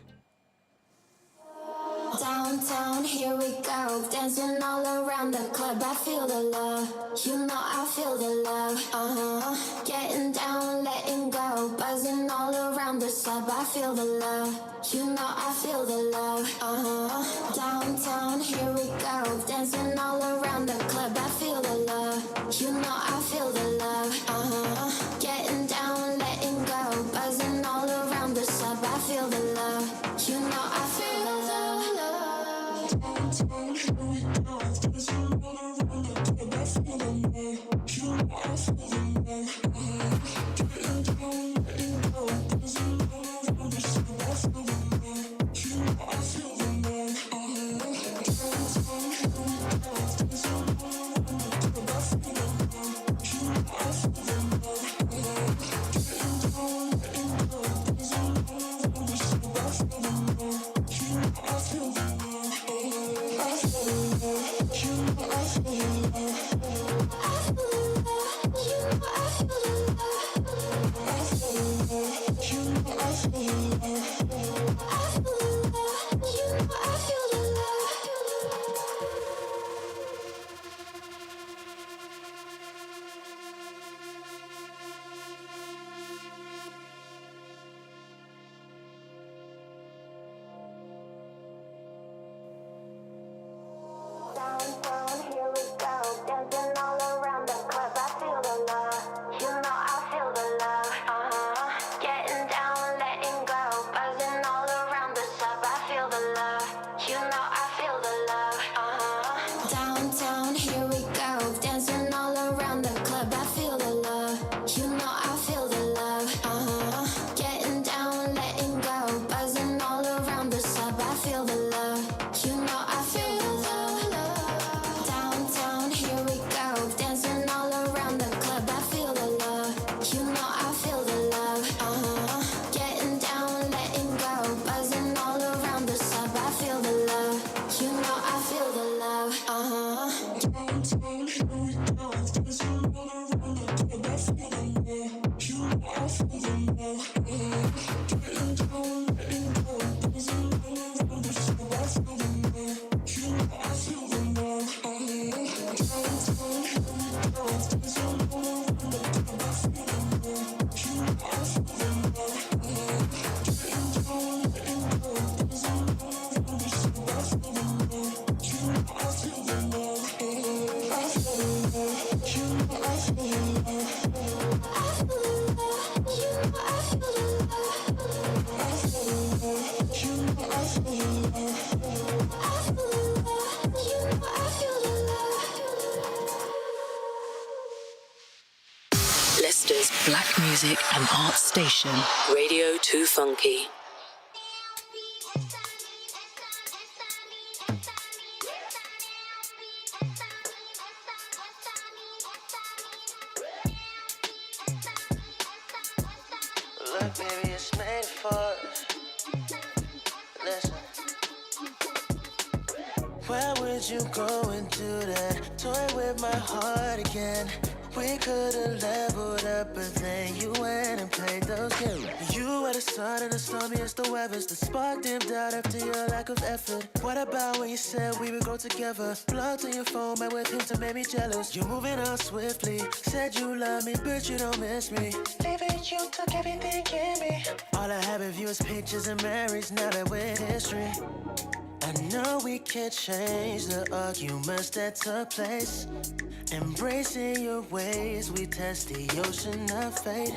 Downtown, here we go. Dancing all around the club. I feel the love. You know I feel the love. Getting down, letting go. Buzzing all around the sub. I feel the love. You know I feel the love. Downtown, here we go. Dancing all around the club. I feel the love. You know I feel the love. Getting down, letting go. Buzzing all around the sub. I feel the love. You know I feel the love. Leicester's Black Music and Arts Station, Radio2Funky. Look, baby, it's made for us. Listen. Where would you go and do that? Toy with my heart again. We could've leveled up, but then you went and played those games. You were the sun and the stormiest of weathers. The spark dimmed out after your lack of effort. What about when you said we would grow together? Blocked on your phone, man, with hints that made me jealous. You're moving on swiftly. Said you love me, but you don't miss me. Leaving you took everything in me. All I have of you is pictures and memories. Now that we're in history, I know we can't change the arguments that took place. Embracing your ways, we test the ocean of fate.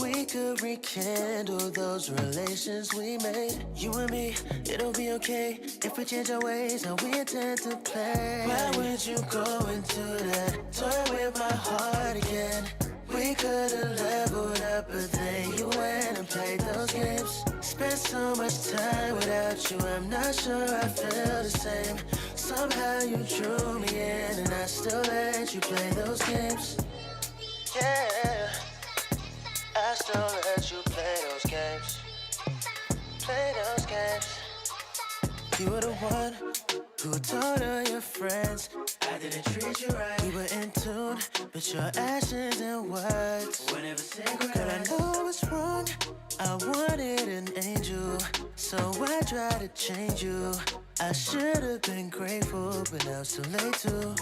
We could rekindle those relations we made. You and me, it'll be okay if we change our ways and we intend to play. Where would you go and do that? Toy with my heart again. We could've leveled up, but then you went and played those games. Spent so much time without you, I'm not sure I feel the same. Somehow you drew me in, and I still let you play those games. Yeah, I still let you play those games. Play those games. You were the one who told all your friends I didn't treat you right. We were in tune, but your actions and words were never said. Girl, I know it's wrong. I wanted an angel, so I tried to change you. I should have been grateful, but now it's too late to.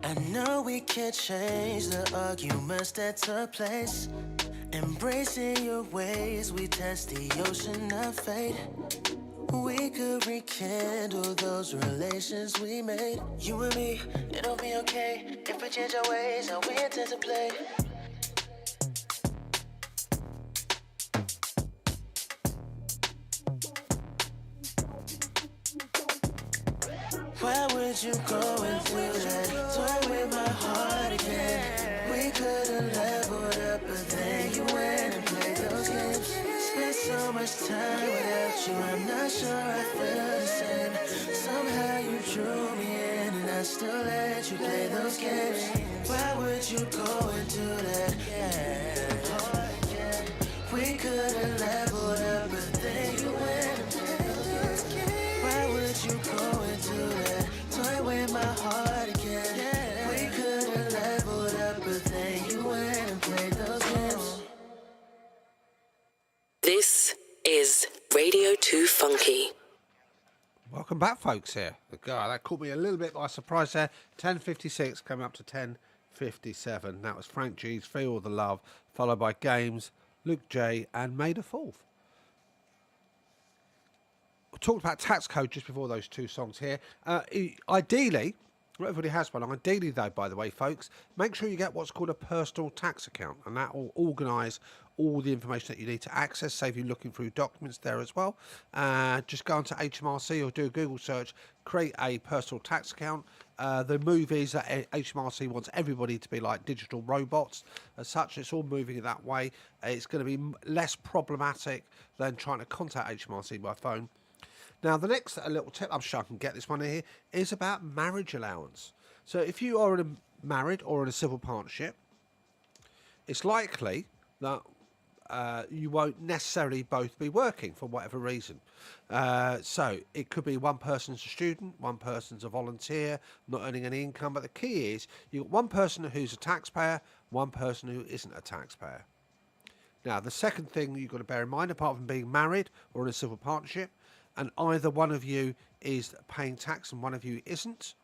I know we can't change the arguments that took place. Embracing your ways, we test the ocean of fate. We could rekindle those relations we made. You and me, it'll be okay if we change our ways, how we intend to play. Why would you go and do that? Toy with my heart again. We could've leveled up, but then you went and played those games. Spent so much time without you, I'm not sure I feel the same. Somehow you drew me in, and I still let you play those games. Why would you go and do that? Yeah. We could've leveled up, but then you went and played those games. Why would you go and do that? Toy with my heart again. We could've leveled up, but then you went and played those games. This is Radio 2 Funky. Welcome back, folks, here. God, that caught me a little bit by surprise there. 10:56 coming up to 10:57. That was Frank G's Feel the Love, followed by Games, Luke J, and May the 4th. We talked about tax code just before those two songs here. Ideally, not everybody has one. Ideally, though, by the way, folks, make sure you get what's called a personal tax account, and that will organise all the information that you need to access, save you looking through documents there as well. Just go onto HMRC or do a Google search, create a personal tax account. The move is that HMRC wants everybody to be like digital robots. As such, it's all moving in that way. It's going to be less problematic than trying to contact HMRC by phone. Now, the next little tip, I'm sure I can get this one here, is about marriage allowance. So if you are married or in a civil partnership, it's likely that you won't necessarily both be working for whatever reason. So it could be one person's a student, one person's a volunteer, not earning any income. But the key is you've got one person who's a taxpayer, one person who isn't a taxpayer. Now, the second thing you've got to bear in mind, apart from being married or in a civil partnership, and either one of you is paying tax and one of you isn't,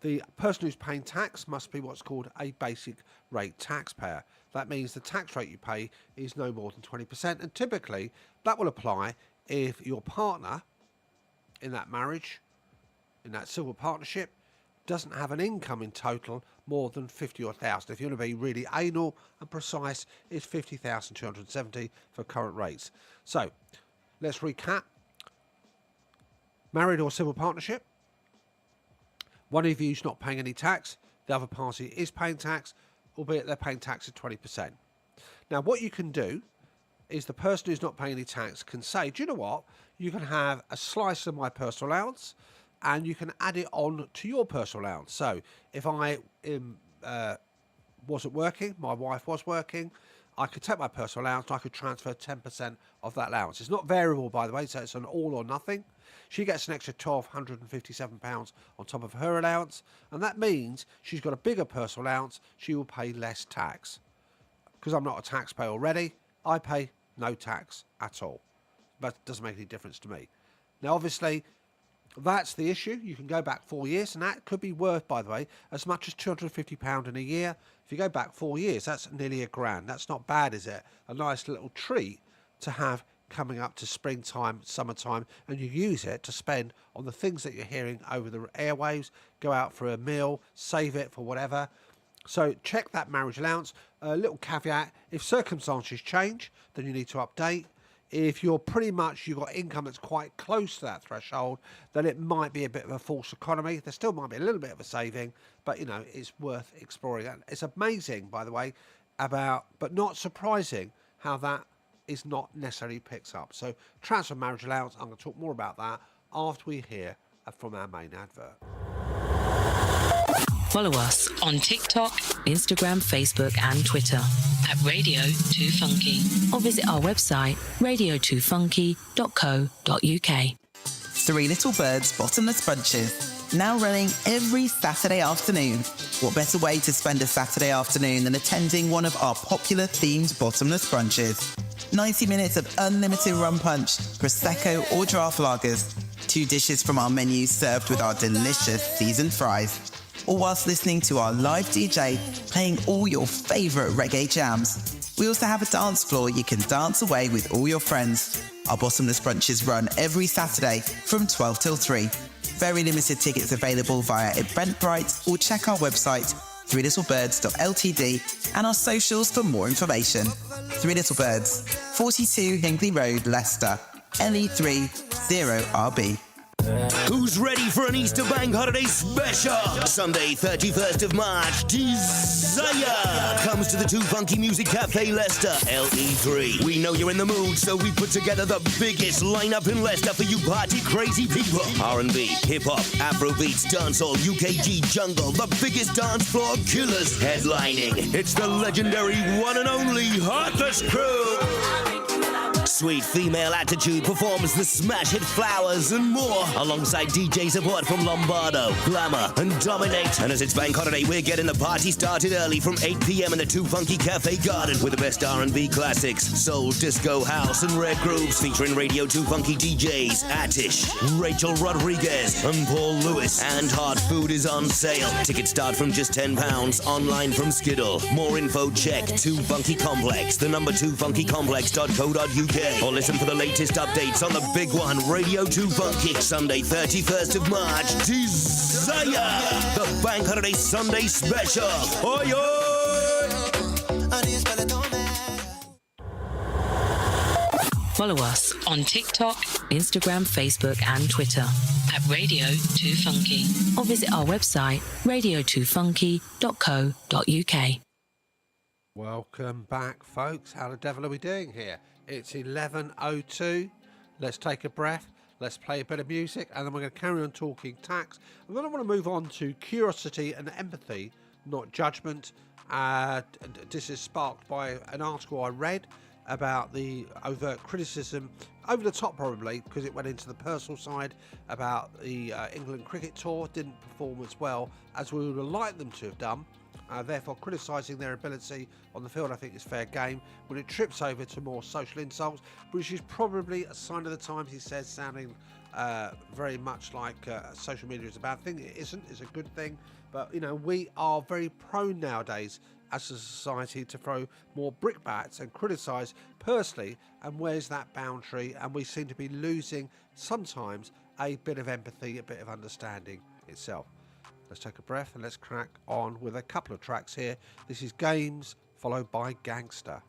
the person who's paying tax must be what's called a basic rate taxpayer. That means the tax rate you pay is no more than 20%, and typically that will apply if your partner in that marriage, in that civil partnership, doesn't have an income in total more than 50 or 1,000. If you want to be really anal and precise, it's 50,270 for current rates. So let's recap. Married or civil partnership, one of you is not paying any tax, the other party is paying tax, albeit they're paying tax at 20%. Now, what you can do is the person who's not paying any tax can say, do you know what, you can have a slice of my personal allowance and you can add it on to your personal allowance. So if I wasn't working, my wife was working, I could take my personal allowance and I could transfer 10% of that allowance. It's not variable, by the way, so it's an all or nothing. She gets an extra £1,257 on top of her allowance, and that means she's got a bigger personal allowance. She will pay less tax. Because I'm not a taxpayer already, I pay no tax at all. But it doesn't make any difference to me. Now, obviously, that's the issue. You can go back 4 years, and that could be worth, by the way, as much as £250 in a year. If you go back 4 years, that's nearly £1,000. That's not bad, is it? A nice little treat to have coming up to springtime, summertime, and you use it to spend on the things that you're hearing over the airwaves. Go out for a meal, save it for whatever. So check that marriage allowance. A little caveat, if circumstances change, then you need to update. If you've got income that's quite close to that threshold, then it might be a bit of a false economy. There still might be a little bit of a saving, but, you know, it's worth exploring. And it's amazing, by the way, but not surprising, how that is not necessarily picked up. So transfer marriage allowance, I'm going to talk more about that after we hear from our main advert. Follow us on TikTok, Instagram, Facebook and Twitter at Radio2Funky, or visit our website radio2funky.co.uk. Three Little Birds Bottomless Brunches. now running every Saturday afternoon. What better way to spend a Saturday afternoon than attending one of our popular themed bottomless brunches? 90 minutes of unlimited rum punch, Prosecco or draft lagers. 2 dishes from our menu served with our delicious seasoned fries. All whilst listening to our live DJ playing all your favourite reggae jams. We also have a dance floor you can dance away with all your friends. Our bottomless brunches run every Saturday from 12 till 3. Very limited tickets available via Eventbrite or check our website threelittlebirds.ltd and our socials for more information. Three Little Birds, 42 Hinkley Road, Leicester, LE3 0RB. Who's ready for an Easter Bank Holiday special? Sunday, 31st of March, Desire comes to the 2Funky Music Cafe, Leicester, LE3. We know you're in the mood, so we put together the biggest lineup in Leicester for you party crazy people. R&B, hip-hop, Afrobeats, dancehall, UKG, jungle, the biggest dance floor killers headlining. It's the legendary one and only Heartless Crew. Sweet female attitude performs the smash hit Flowers and more, alongside DJ support from Lombardo, Glamour and Dominate. And as it's bank holiday, we're getting the party started early from 8 p.m. in the 2Funky Cafe Garden with the best R&B classics, soul, disco, house and rare grooves featuring Radio2Funky DJs Atish, Rachel Rodriguez and Paul Lewis. And hot food is on sale. Tickets start from just £10 online from Skiddle. More info check 2Funky Complex, the number 2funkycomplex.co.uk. Or listen for the latest updates on the big one, Radio 2 Funky. Sunday, 31st of March, Desire, the Bank Holiday Sunday Special. Oi, oi! Follow us on TikTok, Instagram, Facebook and Twitter at Radio 2 Funky, or visit our website radio2funky.co.uk. Welcome back, folks. How the devil are we doing here? It's 11:02. Let's take a breath. Let's play a bit of music, and then we're going to carry on talking tax. And then I want to move on to curiosity and empathy, not judgment. This is sparked by an article I read about the overt criticism, over the top probably, because it went into the personal side, about the England cricket tour didn't perform as well as we would have liked them to have done. Therefore, criticising their ability on the field, I think, is fair game. When it trips over to more social insults, which is probably a sign of the times, he says, sounding very much like social media is a bad thing. It isn't. It's a good thing. But, you know, we are very prone nowadays as a society to throw more brickbats and criticise personally. And where's that boundary? And we seem to be losing sometimes a bit of empathy, a bit of understanding itself. Let's take a breath and let's crack on with a couple of tracks here. This is Games, followed by Gangster.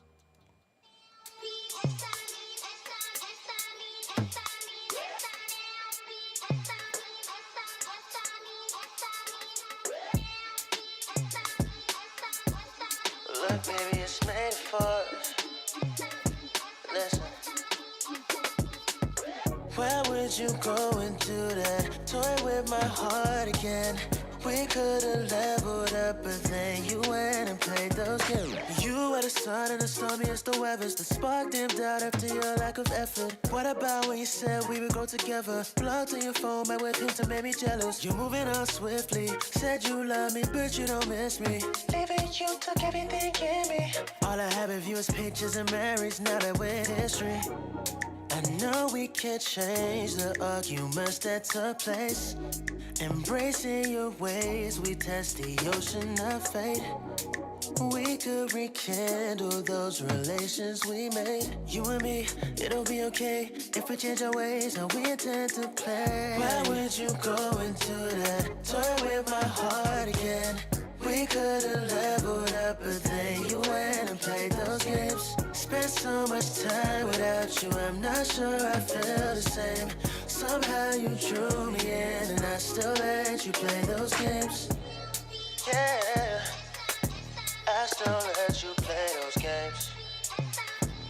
Look, baby, it's made for us. Listen. Where would you go and do that? Toy with my heart again. We could've leveled up, but then you went and played those games. You were the sun and the stormiest of weathers. The spark dimmed out after your lack of effort. What about when you said we would go together? Blood to your phone, man, with hints that made me jealous. You're moving on swiftly. Said you love me, but you don't miss me. Leaving you took everything in me. All I have of you is pictures and memories. Now that we're in history, I know we can't change the arguments that took place. Embracing your ways, we test the ocean of fate. We could rekindle those relations we made. You and me, it'll be okay if we change our ways, how we intend to play. Where would you go and do that? Toy with my heart again. We could've leveled up, but then you went and played those games. Spent so much time without you, I'm not sure I feel the same. Somehow you drew me in, and I still let you play those games. Yeah, I still let you play those games.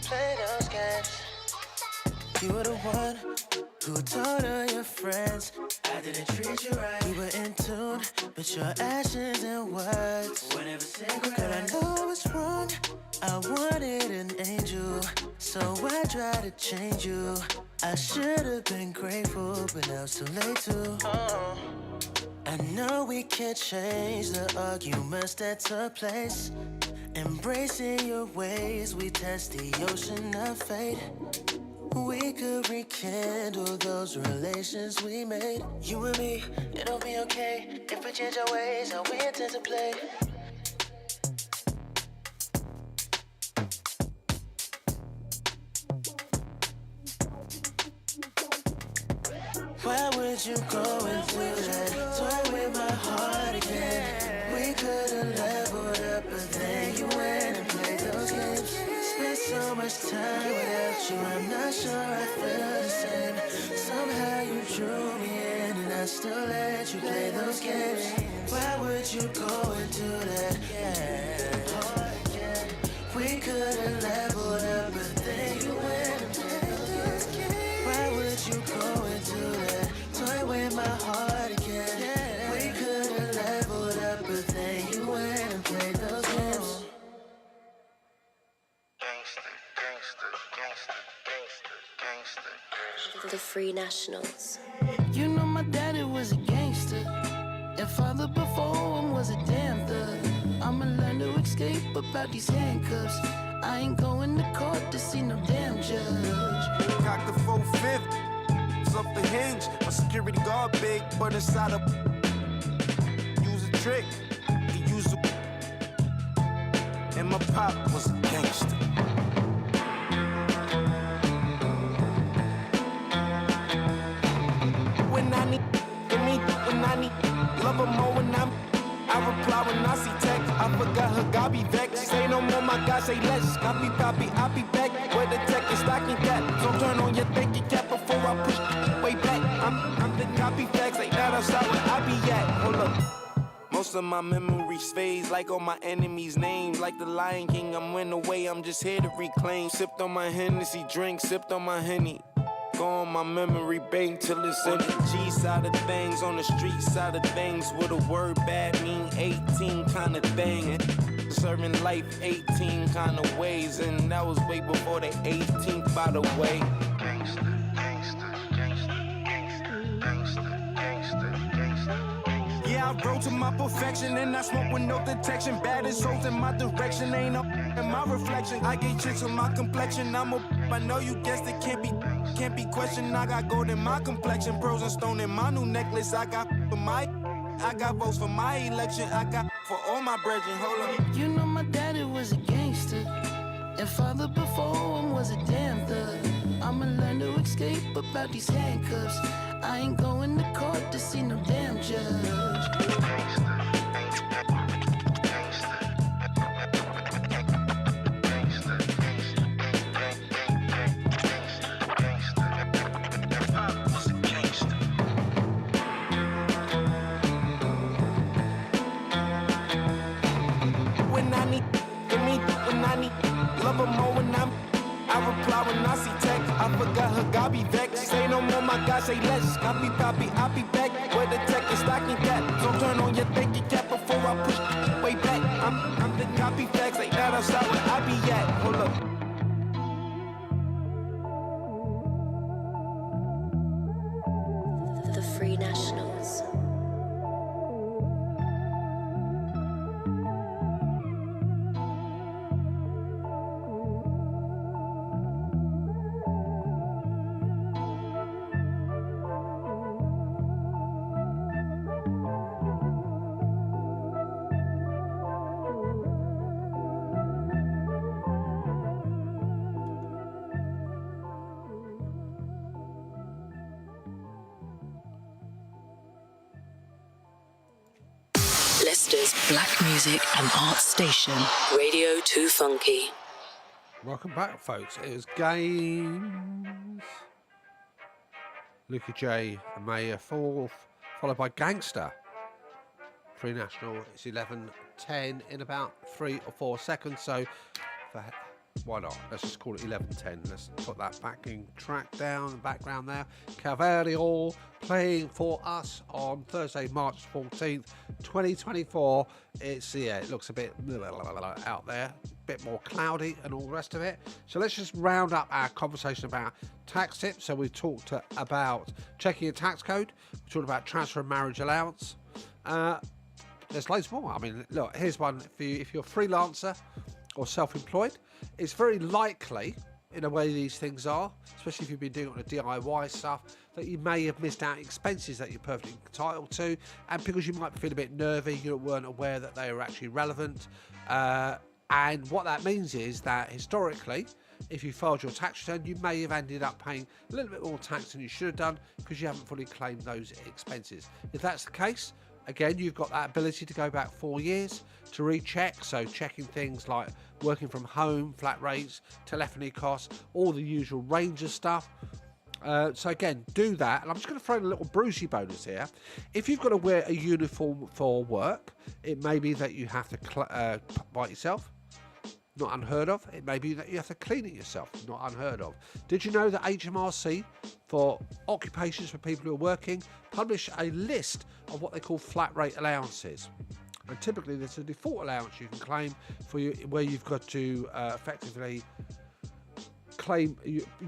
Play those games. You were the one who told all your friends I didn't treat you right. We were in tune, but your actions and words were never synchronized. Girl, I know I was wrong. I wanted an angel, so I tried to change you. I should have been grateful, but now it's too late to. I know we can't change the arguments that took place. Embracing your ways, we test the ocean of fate. We could rekindle those relations we made. You and me, it'll be okay if we change our ways, how we intend to play. Why would you go and do that? Toy with my heart again. We could've leveled up, but then you went and played those games. Spent so much time without you, I'm not sure I feel the same. Somehow you drew me in and I still let you play those games. Why would you go and do that? Yeah. We could've leveled up, but then you went and played those games. Why would you go and do that? Toy with my heart again. We could've leveled up, but then you went and played those games. The Free Nationals. You know my daddy was a gangster, and father before him was a damn thug. I'ma learn to escape about these handcuffs. I ain't going to court to see no damn judge. Cock the 450, it's off the hinge. My security guard big, but inside a use a trick. He used a and my pop was a gangster. When I need, when I need, love her more when I reply when I see text. I forgot her, God be vexed. Say no more, my God, say less. Copy, poppy, I be back. Where the tech is stocking cap. So turn on your thinking cap before I push way back. I'm the copy facts, like that outside where I be at. Hold up. Most of my memories phase like all my enemies' names. Like the Lion King, I'm went away, I'm just here to reclaim. Sipped on my Hennessy drink, sipped on my Henny. Go on my memory bank till it's in the G side of things. On the street side of things, with a word bad mean 18 kind of thing. Serving life 18 kind of ways, and that was way before the 18th, by the way. Yeah, I rode to my perfection and I smoke with no detection. Baddest hoes in my direction, ain't no in my reflection. I get chicks on my complexion. I know you guessed it, can't be questioned. I got gold in my complexion, pearls and stone in my new necklace. I got votes for my election. I got for all my brethren. Hold up. You know my daddy was a gangster, and father before him was a damn thug. I'ma learn to escape about these handcuffs. I ain't going to court to see no damn judge. When I need, love her more when I reply when I see text. I forgot her, God be vexed. Say no more, my God, say less. Copy, poppy, I be back. Where the tech is stocking cap. So turn on your thinking cap before I push way back. I'm the copy facts, like that outside where I be at. Hold up. The Free Nationals. Leicester's Black Music and Arts Station, Radio2Funky. Welcome back, folks. It was Games. Luca J and Maya fourth, followed by Gangster. Free National, it's 11:10 in about 3 or 4 seconds, so why not? Let's just call it 11:10. Let's put that backing track down, background there. Calvario playing for us on Thursday, March 14th, 2024. It looks a bit out there, a bit more cloudy and all the rest of it. So let's just round up our conversation about tax tips. So we talked about checking your tax code. We talked about transfer and marriage allowance. There's loads more. I mean, look, here's one for you. If you're a freelancer or self-employed, it's very likely, in a way these things are, especially if you've been doing it on a DIY stuff, that you may have missed out expenses that you're perfectly entitled to, and because you might feel a bit nervy, you weren't aware that they were actually relevant. And what that means is that historically, if you filed your tax return, you may have ended up paying a little bit more tax than you should have done because you haven't fully claimed those expenses. If that's the case, again, you've got that ability to go back 4 years to recheck, so checking things like working from home, flat rates, telephony costs, all the usual range of stuff. So again, do that. And I'm just going to throw in a little Brucey bonus here. If you've got to wear a uniform for work, it may be that you have to buy it yourself. Not unheard of. It may be that you have to clean it yourself. Not unheard of. Did you know that HMRC, for occupations for people who are working, publish a list of what they call flat rate allowances? And typically there's a default allowance you can claim for you, where you've got to effectively claim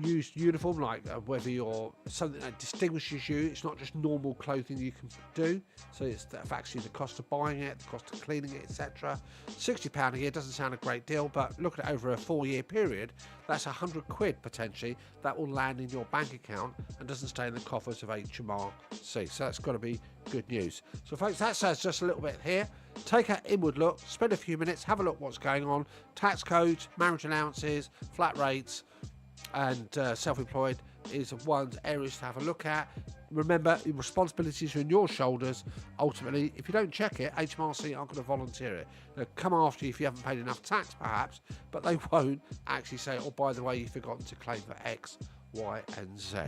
used uniform, like whether you're something that distinguishes you. It's not just normal clothing you can do, so it's actually the cost of buying it, the cost of cleaning it, etc. £60 a year doesn't sound a great deal, but look at it over a 4-year period, that's £100 potentially that will land in your bank account and doesn't stay in the coffers of HMRC. So that's got to be good news. So folks, that says just a little bit here. Take an inward look, spend a few minutes, have a look what's going on. Tax codes, marriage allowances, flat rates, and self-employed is one areas to have a look at. Remember, the responsibilities are on your shoulders. Ultimately, if you don't check it, HMRC aren't going to volunteer it. They'll come after you if you haven't paid enough tax, perhaps, but they won't actually say, oh, by the way, you've forgotten to claim for X, Y, and Z.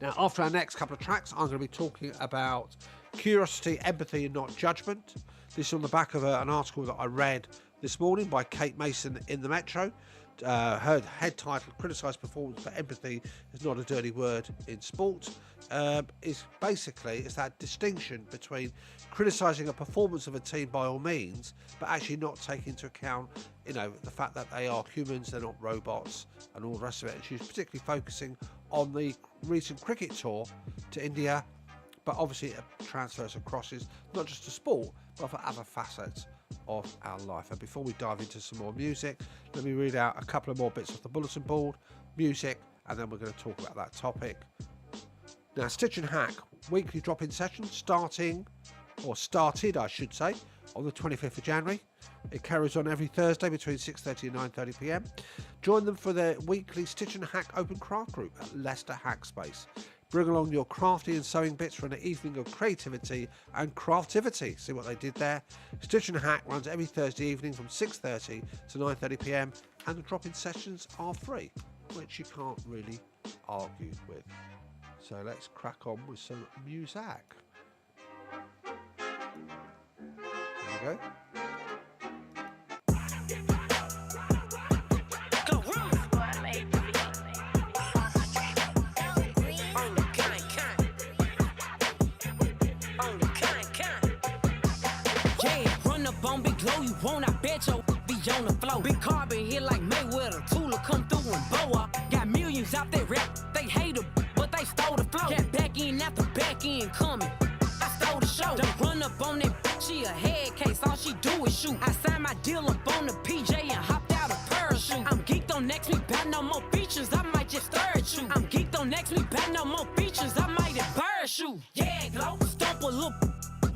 Now, after our next couple of tracks, I'm going to be talking about curiosity, empathy, and not judgment. This is on the back of an article that I read this morning by Kate Mason in the Metro. Her head title, criticised performance for empathy is not a dirty word in sport. Is basically it's that distinction between criticising a performance of a team by all means, but actually not taking into account, the fact that they are humans, they're not robots, and all the rest of it. And she's particularly focusing on the recent cricket tour to India, but obviously it transfers and crosses not just to sport, but for other facets of our life. And before we dive into some more music, let me read out a couple of more bits off the bulletin board, music, and then we're going to talk about that topic. Now, Stitch and Hack weekly drop-in session started, I should say, on the 25th of January. It carries on every Thursday between 6:30 and 9:30 p.m. Join them for their weekly Stitch and Hack Open Craft Group at Leicester Hackspace. Bring along your crafty and sewing bits for an evening of creativity and craftivity. See what they did there? Stitch and Hack runs every Thursday evening from 6:30 to 9:30 p.m. and the drop-in sessions are free, which you can't really argue with. So let's crack on with some music. There you go. You won't, I bet your be on the floor. Big carbon here like Mayweather. Tula come through and blow up. Got millions out there rap. They hate her, but they stole the flow. Got back in after back in coming. I stole the show. Don't run up on that bitch. She a head case. All she do is shoot. I signed my deal up on the PJ and hopped out a parachute. I'm geeked on next week. Bad no more features. I might just stir at you. I'm geeked on next week. Bad no more features. I might embarrass you. Yeah, glow. Stomp a little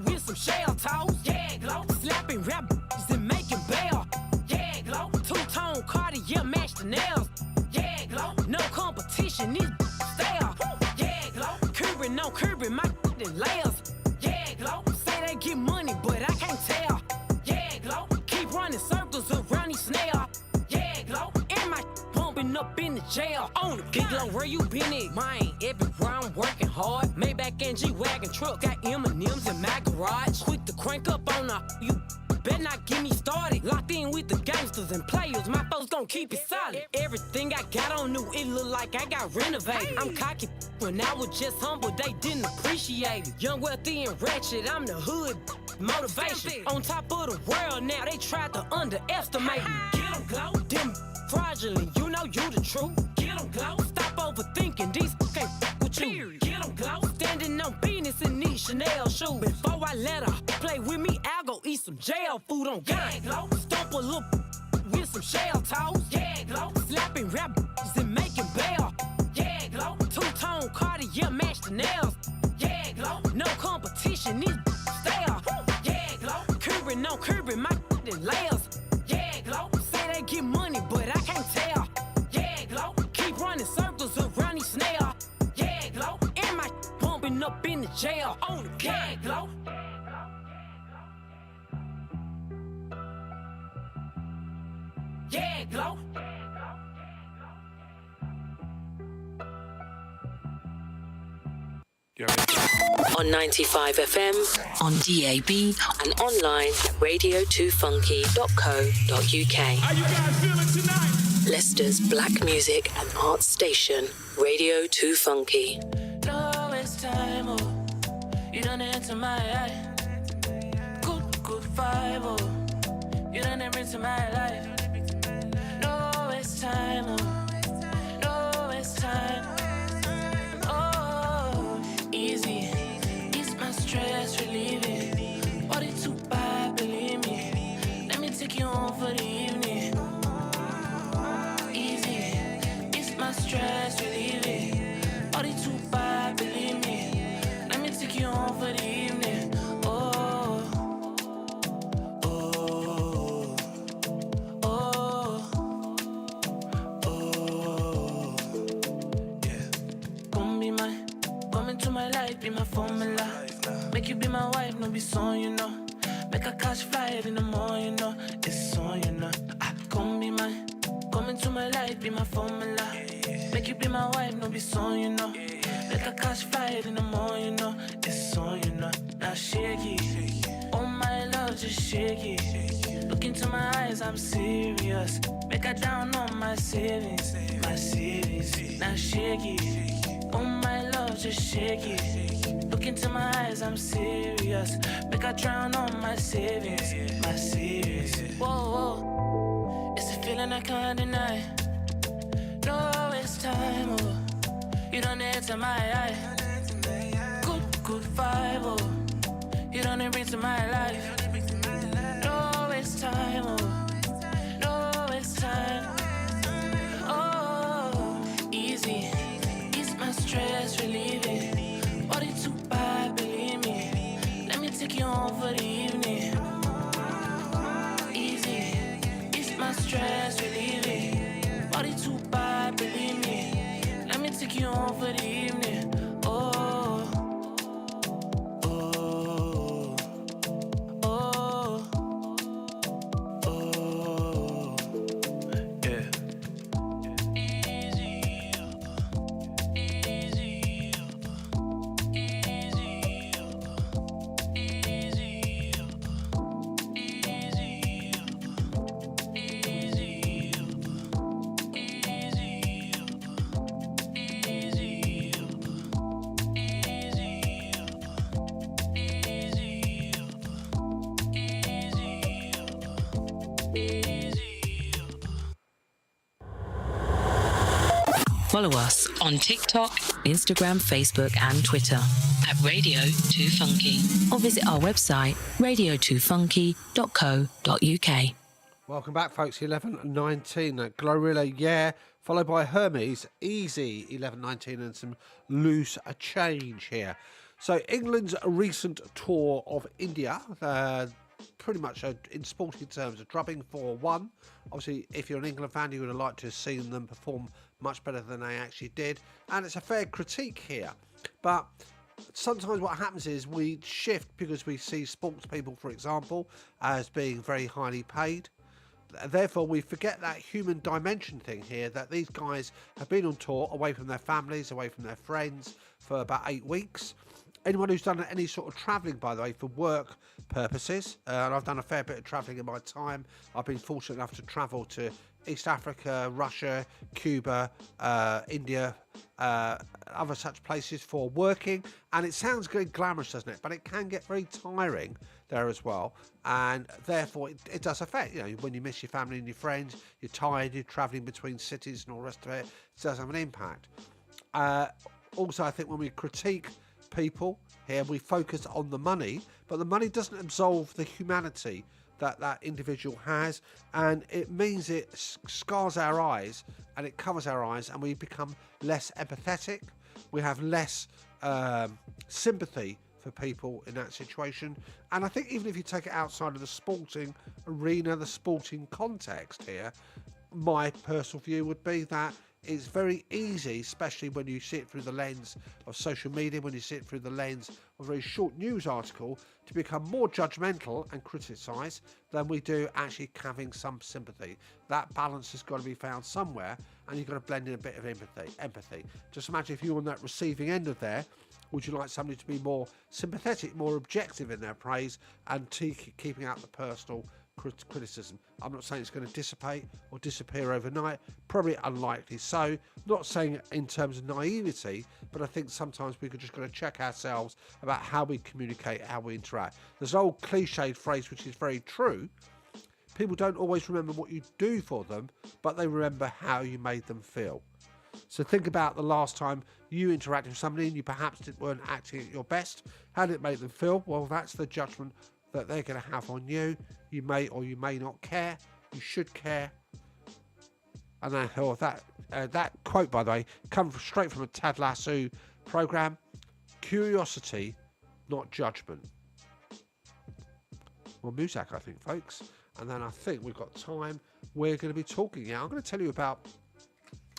with some shell toes. Yeah, glow. Slapping rap and making bail. Yeah, glow. Two-tone Cartier match the nails. Yeah, glow. No competition, these stale. Yeah, glow. Curbing, no curbing, my layers. Yeah, glow. Say they get money, but I can't tell. Yeah, glow. Keep running circles around these snail. Yeah, glow. And my bumping up in the jail. On the big glow, where you been at? Mine, everywhere I'm working hard. Maybach and G-Wagon truck. Got M&M's in my garage. Quick to crank up on you. Better not get me started. Locked in with the gangsters and players. My folks gon' keep it solid. Everything I got on new, it look like I got renovated. I'm cocky when I was just humble, they didn't appreciate it. Young, wealthy, and ratchet, I'm the hood motivation. On top of the world now, they tried to underestimate me. Get 'em, glow. Them fraudulent, you know you the truth. Get 'em, glow. Stop overthinking, these can't with you. Get 'em, glow. Standing on business in these Chanel shoes. let her play with me, I'll go eat some jail food on gang. Stomp a little with some shell toes. Slapping rap and making bail. Two-tone Cartier match the nails. No competition, these stale. Curbing, no curbing, my layers. Say they get money, but I can't tell. Keep running circles around these snails. And my bumping up in the jail on the gang. On 95 FM, on DAB, and online at radio2funky.co.uk. How you guys feeling tonight? Leicester's black music and arts station, Radio 2 Funky. No waste time, oh. You don't enter my eye. Good vibe, oh. You don't enter into my life. No waste time, oh. No waste time. Oh, easy. Ease my stress, relieve it. Body too bad, believe me. Let me take you home for the evening. Easy. Ease my stress, relieve it. Body too bad, believe me. Let me take you home for the evening. Oh, oh, oh, oh, yeah. Come be mine, come into my life, be my formula. Make you be my wife, no be son, you know. Make a cash fly in the morning, you know. It's on, you know. Come be mine, come into my life, be my formula. Make you be my wife, no be son, you know. Make a cash fly in the morning, you know. It's on, you know. Now shake it. Oh my love, just shake it. Look into my eyes, I'm serious. Make a down on my savings, my savings. Now shake it. Oh my love, just shake it. Look into my eyes, I'm serious. Make a drown on my savings, my savings. Whoa, whoa. It's a feeling I can't deny. No waste time, oh. You don't enter my eye. Good vibe, oh. You don't enter into my life. No waste time, oh. No waste time. Oh, easy. Ease my stress, relieve it. Body too bad, believe me. Let me take you home for the evening. Easy. Ease my stress, relieve it. Body too bad, believe me. Let me take you home for the evening. Oh, oh, oh, oh, yeah. Easy, easy, easy, Follow us on TikTok, Instagram, Facebook, and Twitter at Radio 2 Funky, or visit our website radio2funky.co.uk. Welcome back, folks. 11:19. Glorilla, yeah. Followed by Hermes, Easy, 11:19, and some loose change here. So England's recent tour of India, pretty much in sporting terms, a drubbing 4-1. Obviously, if you're an England fan, you would have liked to have seen them perform much better than they actually did. And it's a fair critique here. But sometimes what happens is we shift because we see sports people, for example, as being very highly paid. Therefore, we forget that human dimension thing here, that these guys have been on tour away from their families, away from their friends for about 8 weeks. Anyone who's done any sort of travelling, by the way, for work purposes, and I've done a fair bit of travelling in my time. I've been fortunate enough to travel to East Africa, Russia, Cuba, India, other such places for working, and it sounds very glamorous, doesn't it? But it can get very tiring there as well, and therefore it does affect, you know, when you miss your family and your friends, you're tired, you're travelling between cities and all the rest of it, it does have an impact. Also, I think when we critique people. Here we focus on the money, but the money doesn't absolve the humanity that individual has, and it means it scars our eyes and it covers our eyes, and we become less empathetic. We have less sympathy for people in that situation. And I think even if you take it outside of the sporting arena, the sporting context here, my personal view would be that it's very easy, especially when you see it through the lens of social media, when you see it through the lens of a very short news article, to become more judgmental and criticise than we do actually having some sympathy. That balance has got to be found somewhere, and you've got to blend in a bit of empathy. Just imagine if you're on that receiving end of there. Would you like somebody to be more sympathetic, more objective in their praise, and keeping out the personal criticism? I'm not saying it's going to dissipate or disappear overnight, probably unlikely so. Not saying in terms of naivety, but I think sometimes we're just going to check ourselves about how we communicate, how we interact. There's an old cliched phrase which is very true. People don't always remember what you do for them, but they remember how you made them feel. So think about the last time you interacted with somebody and you perhaps weren't acting at your best. How did it make them feel? Well, that's the judgment that they're going to have on you. You may or you may not care. You should care. And that quote, by the way, comes straight from a Ted Lasso program. Curiosity, not judgment. Well, music, I think, folks. And then I think we've got time. We're going to be talking now. I'm going to tell you about,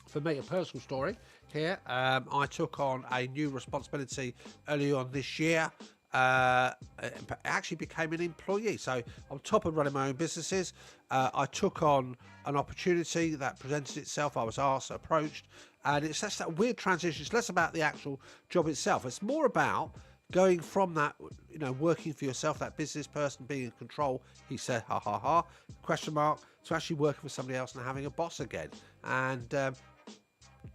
for me, a personal story here. I took on a new responsibility early on this year. Actually became an employee. So on top of running my own businesses, I took on an opportunity that presented itself. I was asked, approached, and it's just that weird transition. It's less about the actual job itself. It's more about going from that, working for yourself, that business person being in control, he said, ha ha ha, question mark, to actually working for somebody else and having a boss again. And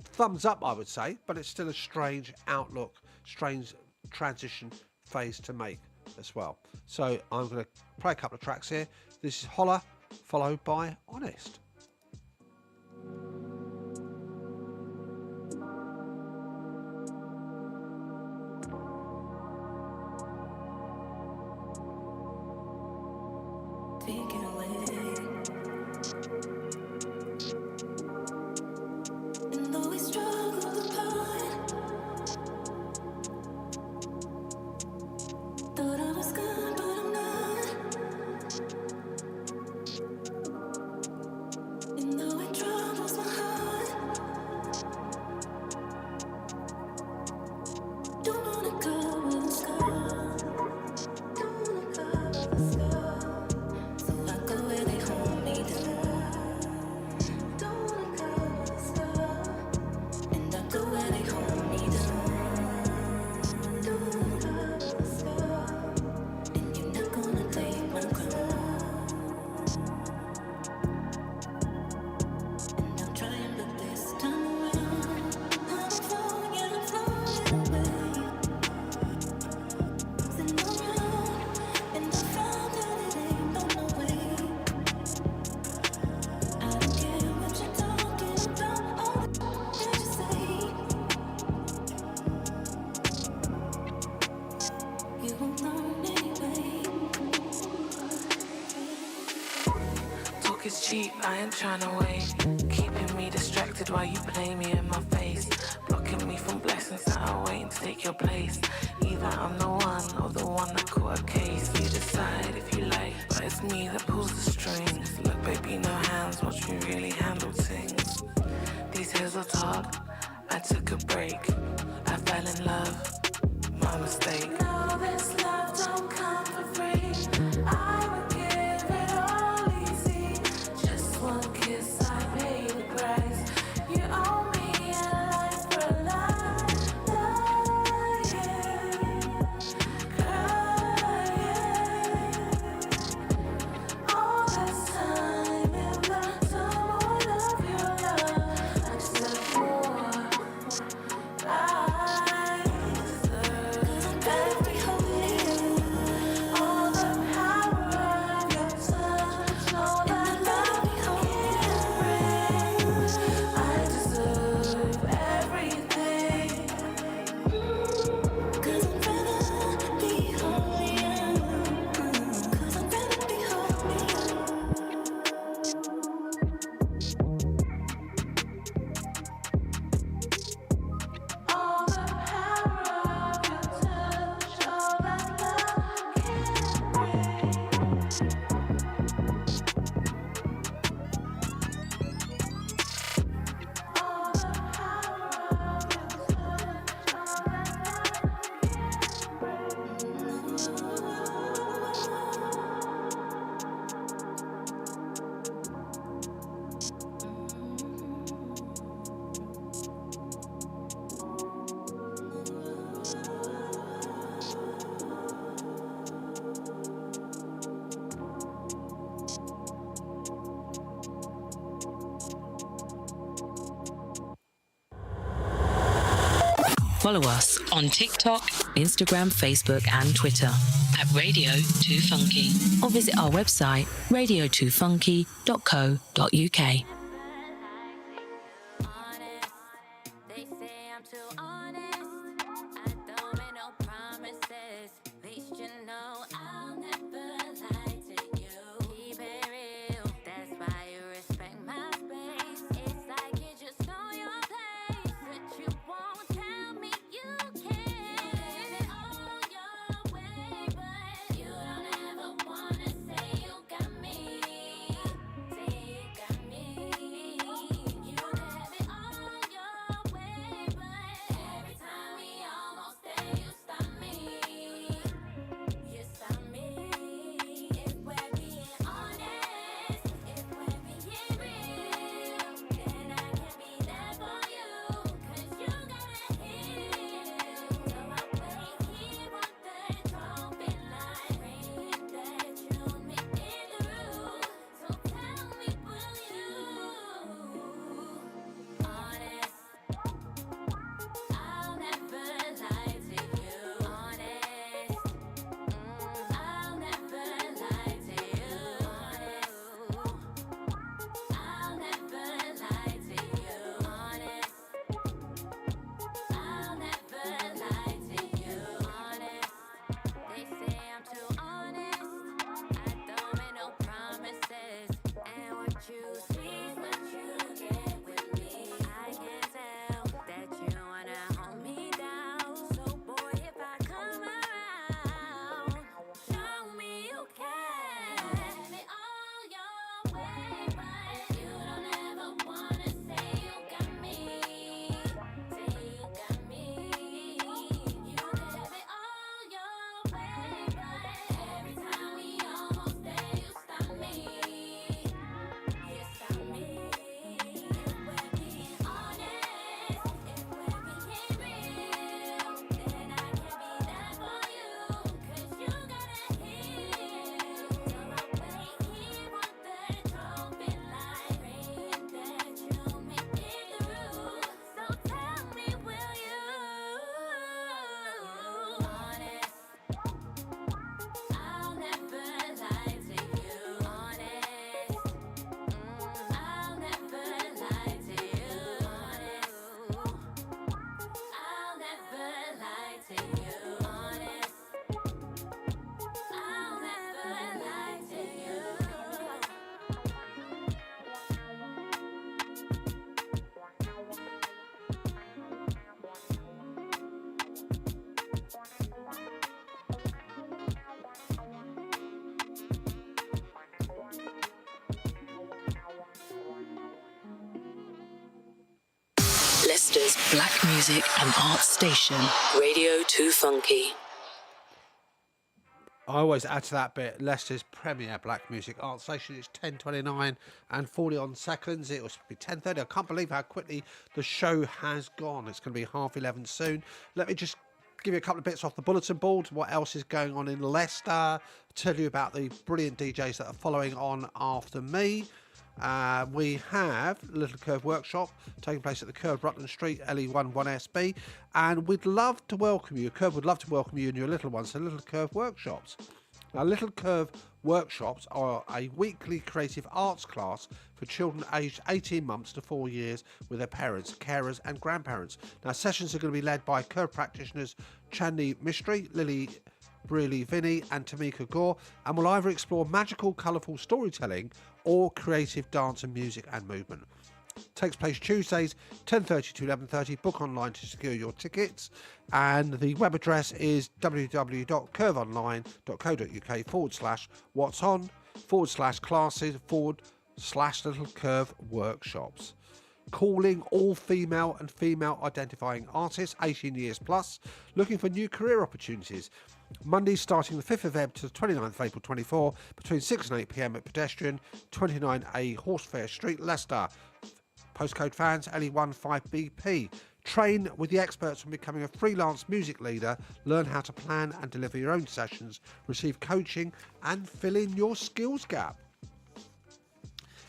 thumbs up, I would say, but it's still a strange outlook, strange transition phase to make as well. So I'm going to play a couple of tracks here. This is Holler, followed by Honest. Take it away. And though we struggle apart, thought I was gone, but I'm not. And though it troubles my heart, don't wanna go with a scar. Don't wanna go with a scar. So I go where they hold me down. Don't wanna go with a scar. And I go where they hold me down. Don't wanna go with a scar. And you're not gonna take my crown. And I'm trying, but this time around, I'm flowing and I'm floating away. Sitting around, and I found that it ain't no way. I don't care what you're talking about, all that you say. You won't learn anyway. Talk is cheap, I ain't tryna wait. Keeping me distracted while you play me in my face. Blocking me from blessings that are waiting to take your place. Either I'm the one or the one that caught a case. You decide if you like, but it's me that pulls the strings. Look, baby, no hands, watch me really handle things. These hills are tall, I took a break. I fell in love, my mistake. No, this love don't come for free. I would give it all easy. Just one kiss, I pay the price. You owe me a life for a life. Crying. All this time in the someone of your love. I just said more. I deserve every hope in you. All Follow us on TikTok, Instagram, Facebook and Twitter at Radio2Funky or visit our website radio2funky.co.uk. Leicester's Black Music and Arts Station, Radio2Funky. I always add to that bit, Leicester's premier black music art station. It's 10:29 and 40 on seconds. It will be 10:30. I can't believe how quickly the show has gone. It's going to be 11:30 soon. Let me just give you a couple of bits off the bulletin board. What else is going on in Leicester? Tell you about the brilliant DJs that are following on after me. We have Little Curve Workshop taking place at the Curve, Rutland Street, LE1 1SB, and we'd love to welcome you. Curve would love to welcome you and your little ones to Little Curve Workshops. Now, Little Curve Workshops are a weekly creative arts class for children aged 18 months to 4 years with their parents, carers and grandparents. Now, sessions are going to be led by Curve practitioners Chandni Mistry, Lily Brearley Vinny and Tamika Gore, and will either explore magical, colourful storytelling or creative dance and music and movement. Takes place Tuesdays 10:30 to 11:30. Book online to secure your tickets, and the web address is www.curveonline.co.uk/what's-on/classes/Little Curve Workshops. Calling all female and female identifying artists 18 years plus looking for new career opportunities. Monday starting the 5th of Feb to the 29th of April 24 between 6 and 8 p.m. at pedestrian 29A Horsefair Street, Leicester. Postcode fans LE1 5BP. Train with the experts on becoming a freelance music leader. Learn how to plan and deliver your own sessions. Receive coaching and fill in your skills gap.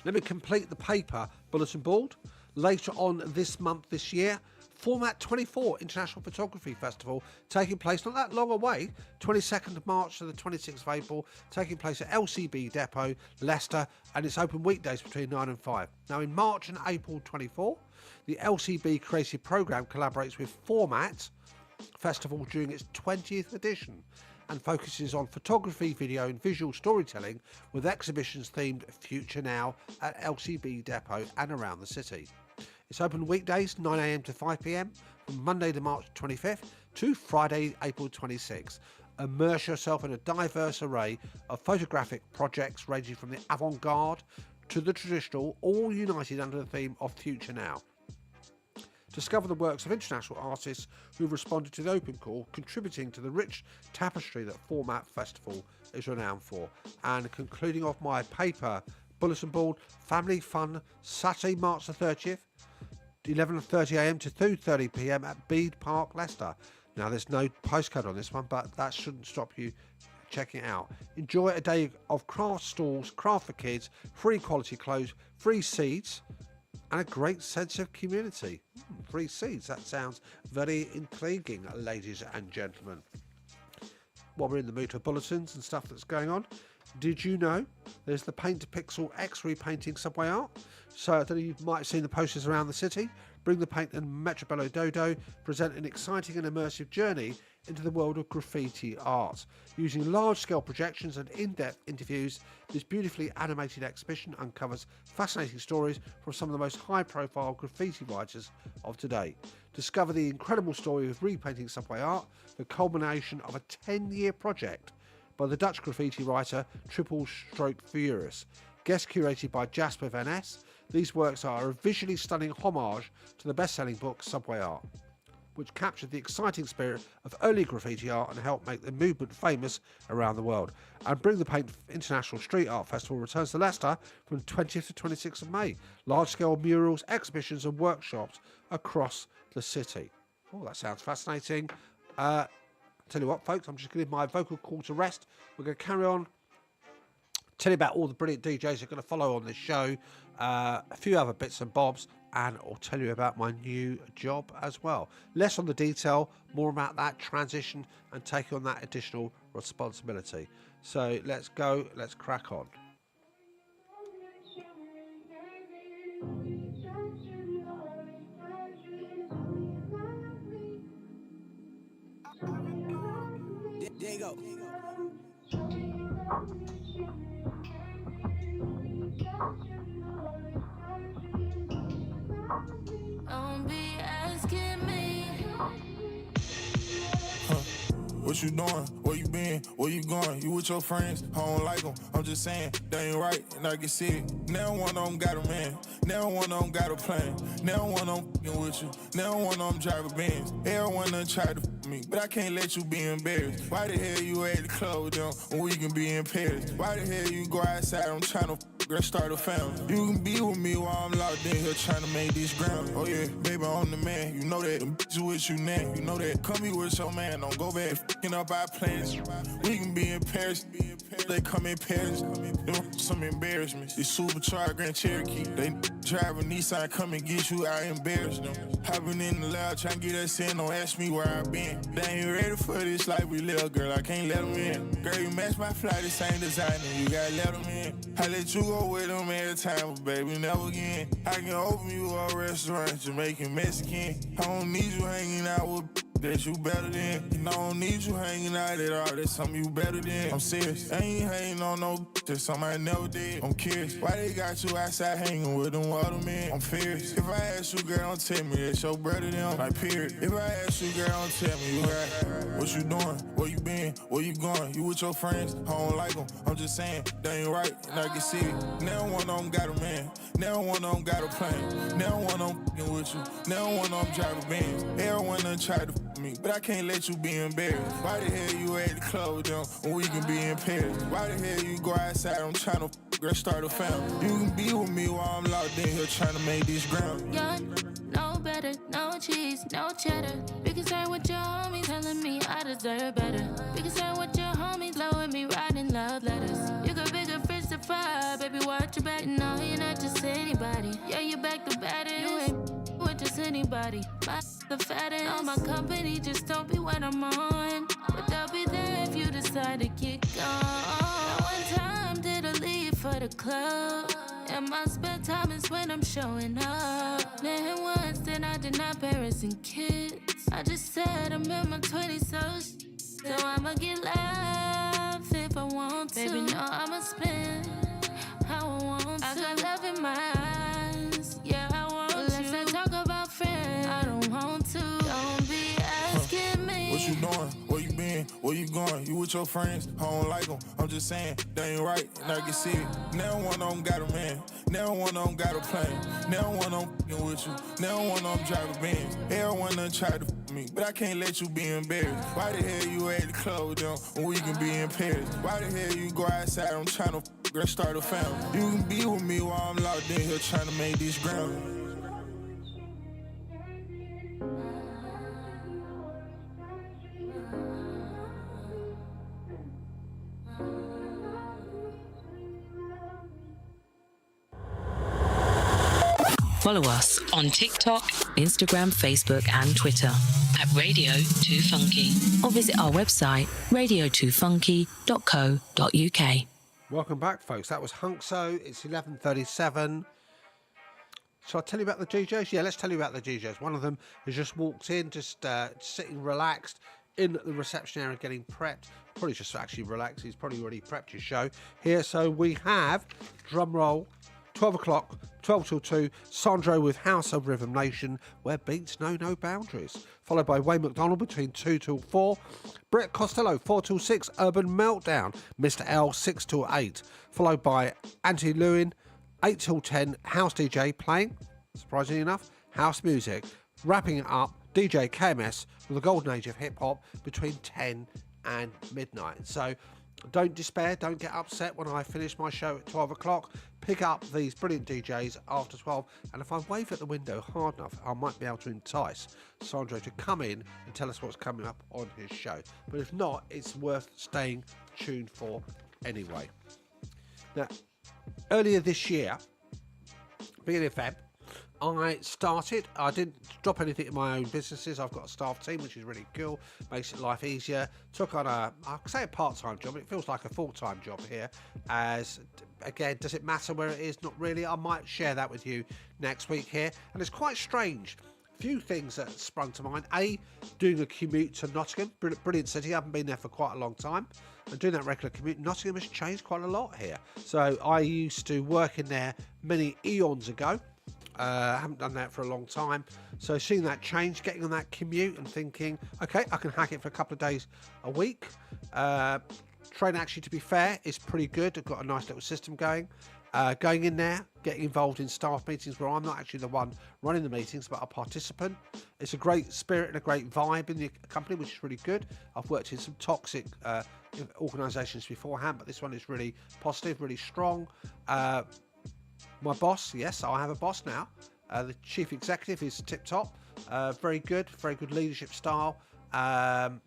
Let me complete the paper bulletin board. Later on this month, this year, Format 24 International Photography Festival taking place not that long away, 22nd of March to the 26th of April, taking place at LCB Depot, Leicester, and it's open weekdays between 9 and 5. Now in March and April 24, the LCB Creative Programme collaborates with Format Festival during its 20th edition and focuses on photography, video and visual storytelling with exhibitions themed Future Now at LCB Depot and around the city. It's open weekdays 9 a.m. to 5 p.m. from Monday to March 25th to Friday, April 26th. Immerse yourself in a diverse array of photographic projects ranging from the avant-garde to the traditional, all united under the theme of Future Now. Discover the works of international artists who've responded to the open call, contributing to the rich tapestry that Format Festival is renowned for. And concluding off my paper bulletin board, Family Fun, Saturday, March the 30th, 11:30am to 2:30 p.m. at Bede Park, Leicester. Now, there's no postcode on this one, but that shouldn't stop you checking it out. Enjoy a day of craft stalls, craft for kids, free quality clothes, free seeds, and a great sense of community. Free seeds, that sounds very intriguing, ladies and gentlemen. While we're in the mood for bulletins and stuff that's going on, did you know there's the Paint to Pixel X repainting subway art? So I don't know, you might have seen the posters around the city. Bring the Paint and Metrobello Dodo present an exciting and immersive journey into the world of graffiti art. Using large-scale projections and in-depth interviews, this beautifully animated exhibition uncovers fascinating stories from some of the most high-profile graffiti writers of today. Discover the incredible story of repainting subway art, the culmination of a 10-year project by the Dutch graffiti writer Triple Stroke Furious. Guest curated by Jasper Van Ness, these works are a visually stunning homage to the best-selling book Subway Art, which captured the exciting spirit of early graffiti art and helped make the movement famous around the world. And Bring the Paint International Street Art Festival returns to Leicester from 20th to 26th of May. Large-scale murals, exhibitions and workshops across the city. Oh, that sounds fascinating. Tell you what, folks, I'm just going to give my vocal call to rest. We're going to carry on, tell you about all the brilliant DJs that are going to follow on this show, a few other bits and bobs, and I'll tell you about my new job as well. Less on the detail, more about that transition and taking on that additional responsibility. So let's go, let's crack on. There you go. Don't be asking me. What you doing? Where you been? Where you going? You with your friends? I don't like them. I'm just saying, they ain't right, and I can see it. Now one of them got a man. Now one of them got a plan. Now one of them f***ing with you. Now one of them drive a Benz. Everyone done tried to f*** me, but I can't let you be embarrassed. Why the hell you at the club with them when we can be in Paris? Why the hell you go outside? I'm trying to f***, start a family. You can be with me while I'm locked in here trying to make this ground. Oh yeah, baby, I'm the man. You know that. Them bitches with you now. You know that. Come here with your man. Don't go back f***ing up our plans. We can be in Paris. They come in Paris. Some embarrassment. It's supercharged Grand Cherokee. They drive a Nissan, come and get you. I embarrass them. Hopping in the loud, trying to get us in. Don't ask me where I been. They ain't ready for this life we live, girl. I can't let them in. Girl, you match my fly, the same designer. You gotta let them in. I let you go with them every time, but baby, never again. I can open you a restaurant, Jamaican, Mexican. I don't need you hanging out with that you better than. And I don't need you hanging out at all. That's something you better than. I'm serious. I ain't hanging on no that's something I never did. I'm curious. Why they got you outside hanging with them other men? I'm fierce. If I ask you, girl, don't tell me that your brother them. Like, period. If I ask you, girl, don't tell me you right. What you doing? Where you been? Where you going? You with your friends? I don't like them. I'm just saying, they ain't right. And I can see it. Now one of them got a man. Now one of them got a plan. Now one of them f***ing with you. Now one of them drive a Benz. Everyone done tried to f*** me, but I can't let you be embarrassed. Why the hell you at the club with them when we can be in Paris? Why the hell you go outside? I'm trying to girl, start a family. You can be with me while I'm locked in here trying to make this ground. Young, no better, no cheese, no cheddar. Be concerned with your homies telling me I deserve better. Be concerned with your homies blowing me writing love letters. You got bigger fish to fry, baby, watch your back. No, you're not just anybody. Yeah, you back to better. You ain't with just anybody. The fattest. All my company just don't be when I'm on. But they'll be there if you decide to kick on. One time did I leave for the club. And my spare time is when I'm showing up. Then once, then I deny parents and kids. I just said I'm in my 20s, so I'ma get love if I want to. Baby, no, I'ma spend how I want to. I got love in my eyes, yeah, I want to. Let's not talk about friends, I don't want to. Don't be asking me. What you doing? Where you been? Where you going? You with your friends? I don't like them. I'm just saying, they ain't right, and I can see it. Now one of them got a man. Now one of them got a plane. Now one of them f***ing with you. Now one of them drive a Benz. Everyone done tried to f*** me, but I can't let you be embarrassed. Why the hell you at the club with them when we can be in Paris? Why the hell you go outside? I'm trying to f***, start a family. You can be with me while I'm locked in here trying to make this ground. Follow us on TikTok, Instagram, Facebook and Twitter at Radio2Funky or visit our website radio2funky.co.uk. Welcome back, folks. That was Hunkso. It's 11:37. Shall I tell you about the DJs? Yeah, let's tell you about the DJs. One of them has just walked in, just sitting relaxed in the reception area, getting prepped. Probably just actually relaxed. He's probably already prepped his show here. So we have, drum roll, 12 o'clock, 12 till 2, Sandro with House of Rhythm Nation, where beats know no boundaries. Followed by Wayne McDonald between 2 till 4. Brett Costello, 4 till 6, Urban Meltdown. Mr. L, 6 till 8. Followed by Anthony Lewin, 8 till 10, House DJ playing, surprisingly enough, house music. Wrapping it up, DJ KMS with the golden age of hip-hop between 10 and midnight. So don't despair, don't get upset when I finish my show at 12 o'clock. Pick up these brilliant DJs after 12, and if I wave at the window hard enough, I might be able to entice Sandro to come in and tell us what's coming up on his show. But if not, it's worth staying tuned for anyway. Now, earlier this year, beginning of Feb, I didn't drop anything in my own businesses. I've got a staff team, which is really cool, makes it life easier. Took on I'll say a part-time job, it feels like a full-time job here. As again, does it matter where it is? Not really. I might share that with you next week here. And it's quite strange. A few things that sprung to mind. A, doing a commute to Nottingham, brilliant city. I haven't been there for quite a long time. And doing that regular commute, Nottingham has changed quite a lot here. So I used to work in there many eons ago. I haven't done that for a long time, so seeing that change, getting on that commute and thinking, okay, I can hack it for a couple of days a week. Train, actually, to be fair, is pretty good. I've got a nice little system going. Going in there, getting involved in staff meetings where I'm not actually the one running the meetings, but a participant. It's a great spirit and a great vibe in the company, which is really good. I've worked in some toxic organisations beforehand, but this one is really positive, really strong. My boss, yes, I have a boss now. The chief executive is tip-top, very good leadership style, and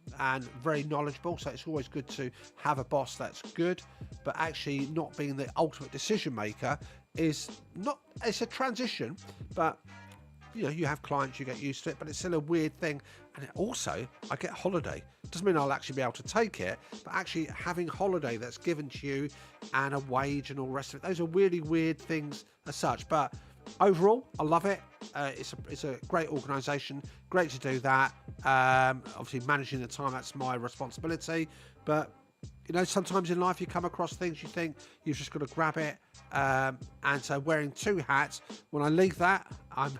very knowledgeable. So it's always good to have a boss that's good, but actually not being the ultimate decision maker is not. It's a transition, but you know, you have clients, you get used to it, but it's still a weird thing. And also, I get holiday. Doesn't mean I'll actually be able to take it, but actually having holiday that's given to you and a wage and all the rest of it, those are really weird things as such. But overall, I love it. It's a great organisation. Great to do that. Obviously, managing the time, that's my responsibility. But you know, sometimes in life you come across things you think you've just got to grab it. And so wearing two hats, when I leave that, I'm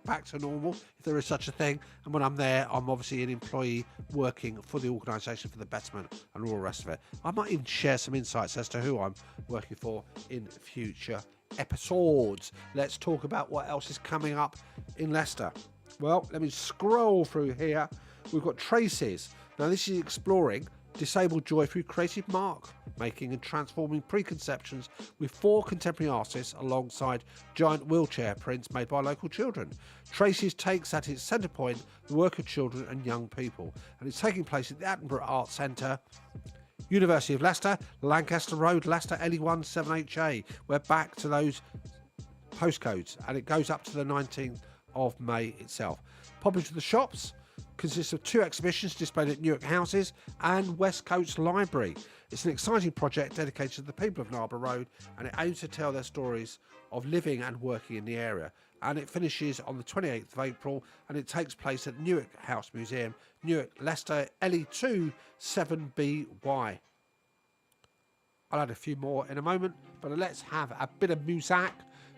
back to normal, if there is such a thing. And when I'm there, I'm obviously an employee working for the organisation for the betterment and all the rest of it. I might even share some insights as to who I'm working for in future episodes. Let's talk about what else is coming up in Leicester. Well, let me scroll through here. We've got Traces. Now, this is exploring disabled joy through creative mark making and transforming preconceptions with 4 contemporary artists alongside giant wheelchair prints made by local children. Tracy's takes at its centre point the work of children and young people, and it's taking place at the Attenborough Arts Centre, University of Leicester, Lancaster Road, Leicester, LE1 7HA. We're back to those postcodes, and it goes up to the 19th of May itself. Popping to the shops consists of 2 exhibitions displayed at Newark Houses and West Coast Library. It's an exciting project dedicated to the people of Narborough Road, and it aims to tell their stories of living and working in the area. And it finishes on the 28th of April, and it takes place at Newark House Museum, Newark, Leicester, LE2 7BY. I'll add a few more in a moment, but let's have a bit of music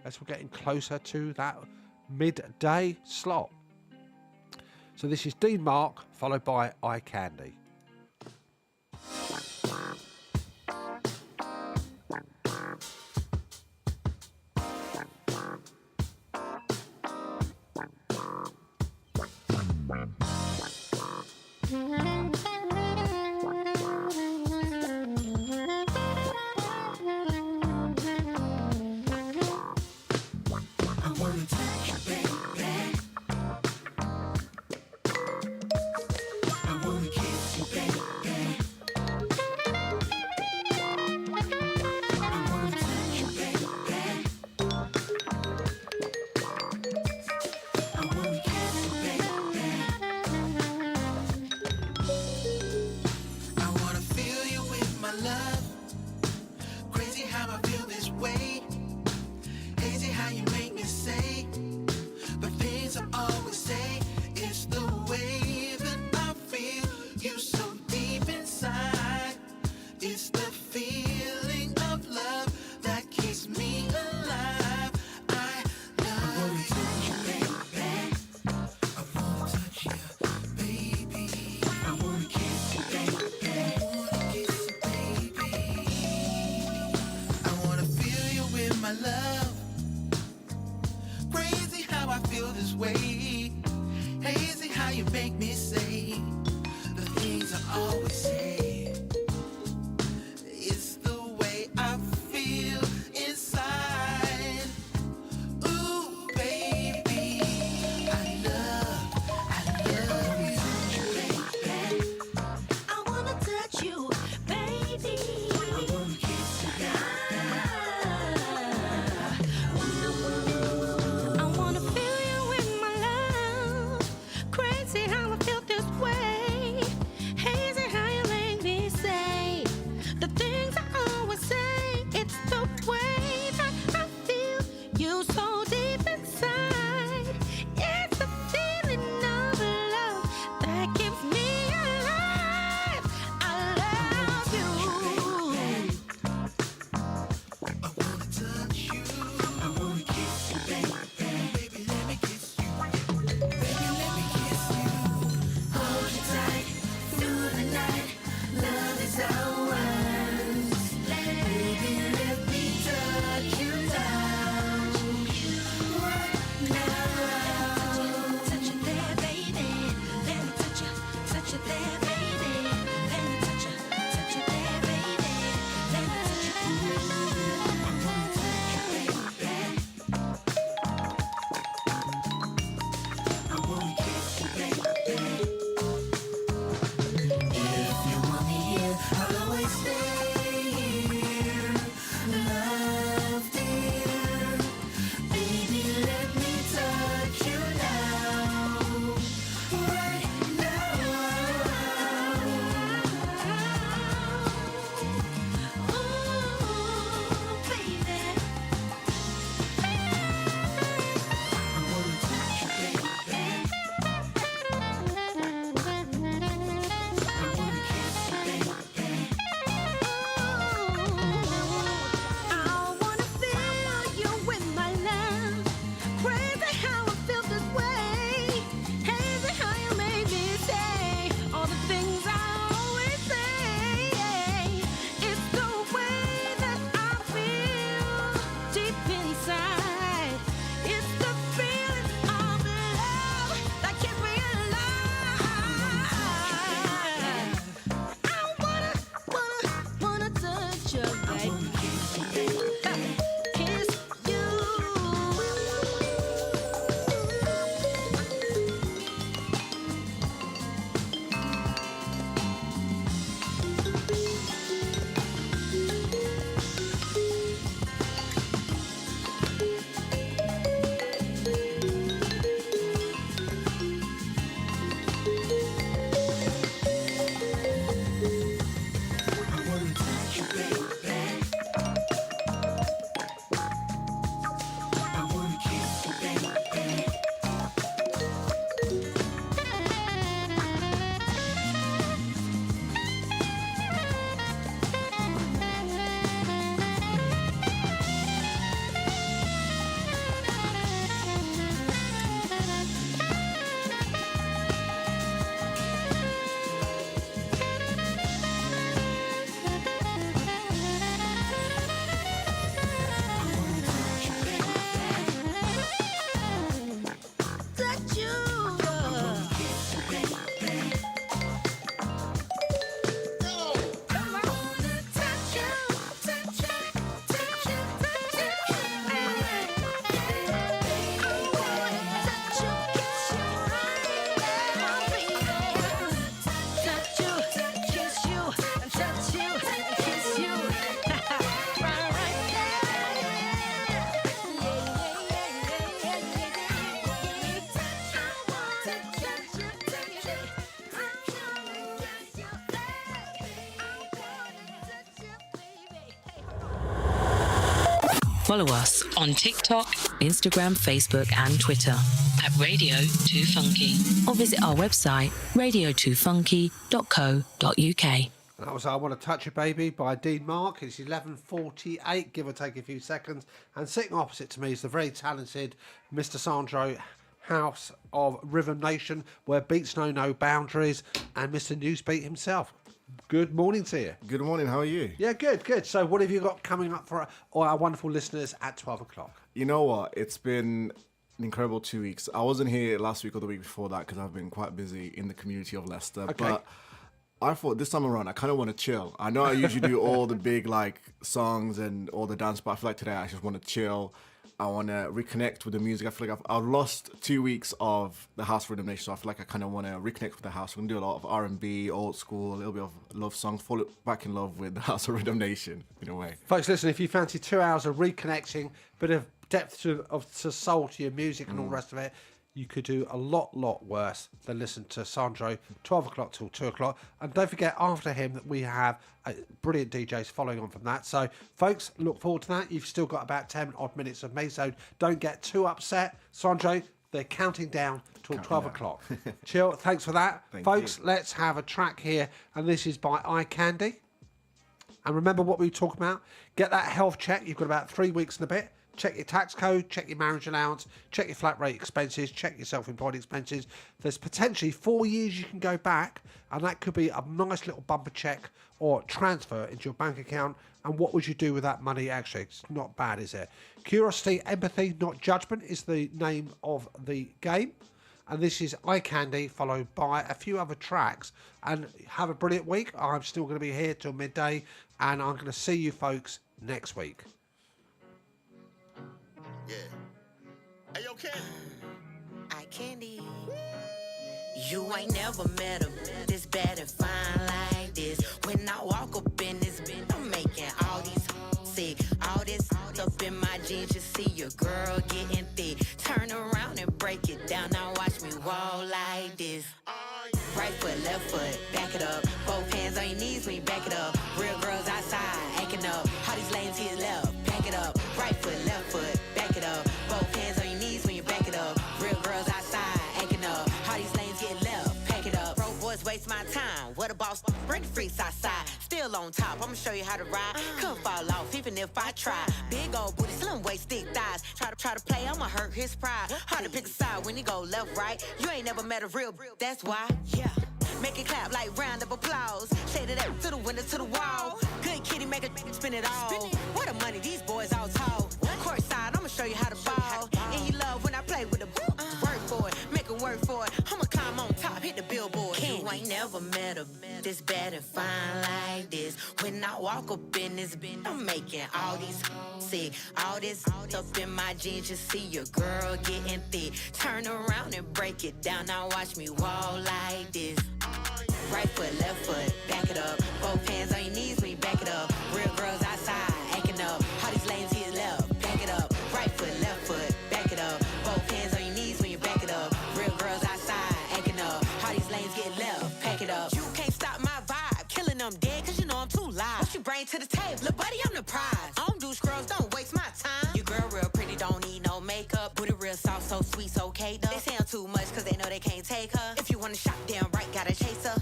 as we're getting closer to that midday slot. So this is Dean Mark, followed by Eye Candy. Crazy how I feel this way. Hazy how you make Follow us on TikTok, Instagram, Facebook and Twitter at Radio2Funky or visit our website radio2funky.co.uk. And that was I Want to Touch You Baby by Dean Mark. It's 11:48, give or take a few seconds. And sitting opposite to me is the very talented Mr. Sandro House of Rhythm Nation, where beats know no boundaries, and Mr. Newsbeat himself. Good morning to you. Good morning, how are you? Yeah, good. So what have you got coming up for our wonderful listeners at 12 o'clock? You know what? It's been an incredible 2 weeks. I wasn't here last week or the week before that because I've been quite busy in the community of Leicester. Okay. But I thought this time around, I kind of want to chill. I know I usually do all the big songs and all the dance, but I feel like today I just want to chill. I want to reconnect with the music. I feel like I've lost 2 weeks of the House Rhythm Nation, so I feel like I kind of want to reconnect with the house. We're going to do a lot of R&B, old school, a little bit of love songs, fall back in love with the House of Rhythm Nation, in a way. Folks, listen, if you fancy 2 hours of reconnecting, bit of depth to soul to your music and all the rest of it, you could do a lot worse than listen to Sandro 12 o'clock till 2 o'clock. And don't forget, after him, that we have brilliant DJs following on from that. So, folks, look forward to that. You've still got about 10 odd minutes of me, so don't get too upset. Sandro, they're counting down till 12 o'clock. Chill, thanks for that. Folks, let's have a track here, and this is by Eye Candy. And remember what we were talking about? Get that health check. You've got about 3 weeks and a bit. Check your tax code, check your marriage allowance, check your flat rate expenses, check your self-employed expenses. There's potentially 4 years you can go back, and that could be a nice little bumper check or transfer into your bank account. And what would you do with that money? Actually, it's not bad, is it? Curiosity, empathy, not judgment is the name of the game. And this is Eye Candy, followed by a few other tracks. And have a brilliant week. I'm still going to be here till midday, and I'm going to see you folks next week. Yeah. Hey, yo, Candy. Eye Candy. You ain't never met a this bad and fine like this. When I walk up in this bitch, I'm making all these sick. All this up in my jeans, you see your girl getting thick. Turn around and break it down. Now watch me walk like this. Right foot, left foot, back it up. Both hands on your knees when you back it up. Real girls outside, acting up. All these lanes to your left, back it up. Right foot, left foot, back it up. Both hands on your knees when you back it up. Real girls outside, acting up. All these lanes get left, pack it up. Bro boys waste my time. What a boss, bring the freaks outside. Still on top, I'ma show you how to ride. Couldn't fall off even if I try. Big old booty, slim waist, thick thighs. Try to play, I'ma hurt his pride. Hard to pick a side when you go left, right. You ain't never met a real, that's why. Yeah. Make it clap like round of applause. Shade it up to the window, to the wall. Good kitty, make it spin it all. What a money, these boys all tall. Court side, I'ma show you how to ball. And you love when I play with the work for it, make it work for it. I'ma climb on top, hit the billboard. You ain't never met a this bad and fine like this. When I walk up in this bitch, I'm making all these sick. All this up in my jeans, you see your girl getting thick. Turn around and break it down, now watch me walk like this. Right foot, left foot, back it up. Both hands on your knees when you back it up. Real girls outside, acting up. All these lanes to your left, back it up. Right foot, left foot, back it up. Both hands on your knees when you back it up. Real girls outside, acting up. All these lanes get left, pack it up. You can't stop my vibe, killing them dead cause you know I'm too live. What you bring to the table? Little buddy, I'm the prize. I don't do scrubs, don't waste my time. Your girl real pretty, don't need no makeup. Booty real soft, so sweet, so caked up. They sound too much cause they know they can't take her. If you wanna shop damn right, gotta chase her.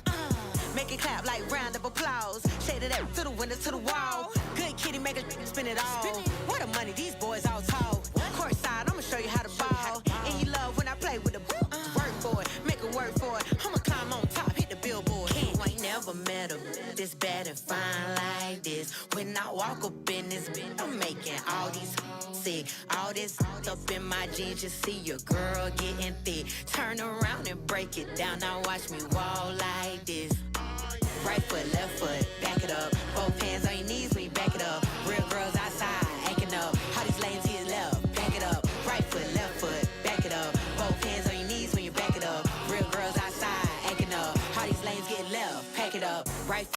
Make it clap like round of applause. Shade it up to the window, to the wall. Good kitty, make it spin it all. What a money, these boys all tall. Court side, I'ma show you how to ball. And you love when I play with the work for it, make it work for it. I'ma climb on top, hit the billboard. You ain't never met a this bad and fine like this. When I walk up in this bitch, I'm making all these sick. All this up in my jeans, you see your girl getting thick. Turn around and break it down, now watch me walk like this. Right foot, left foot, back it up. Both hands on your knees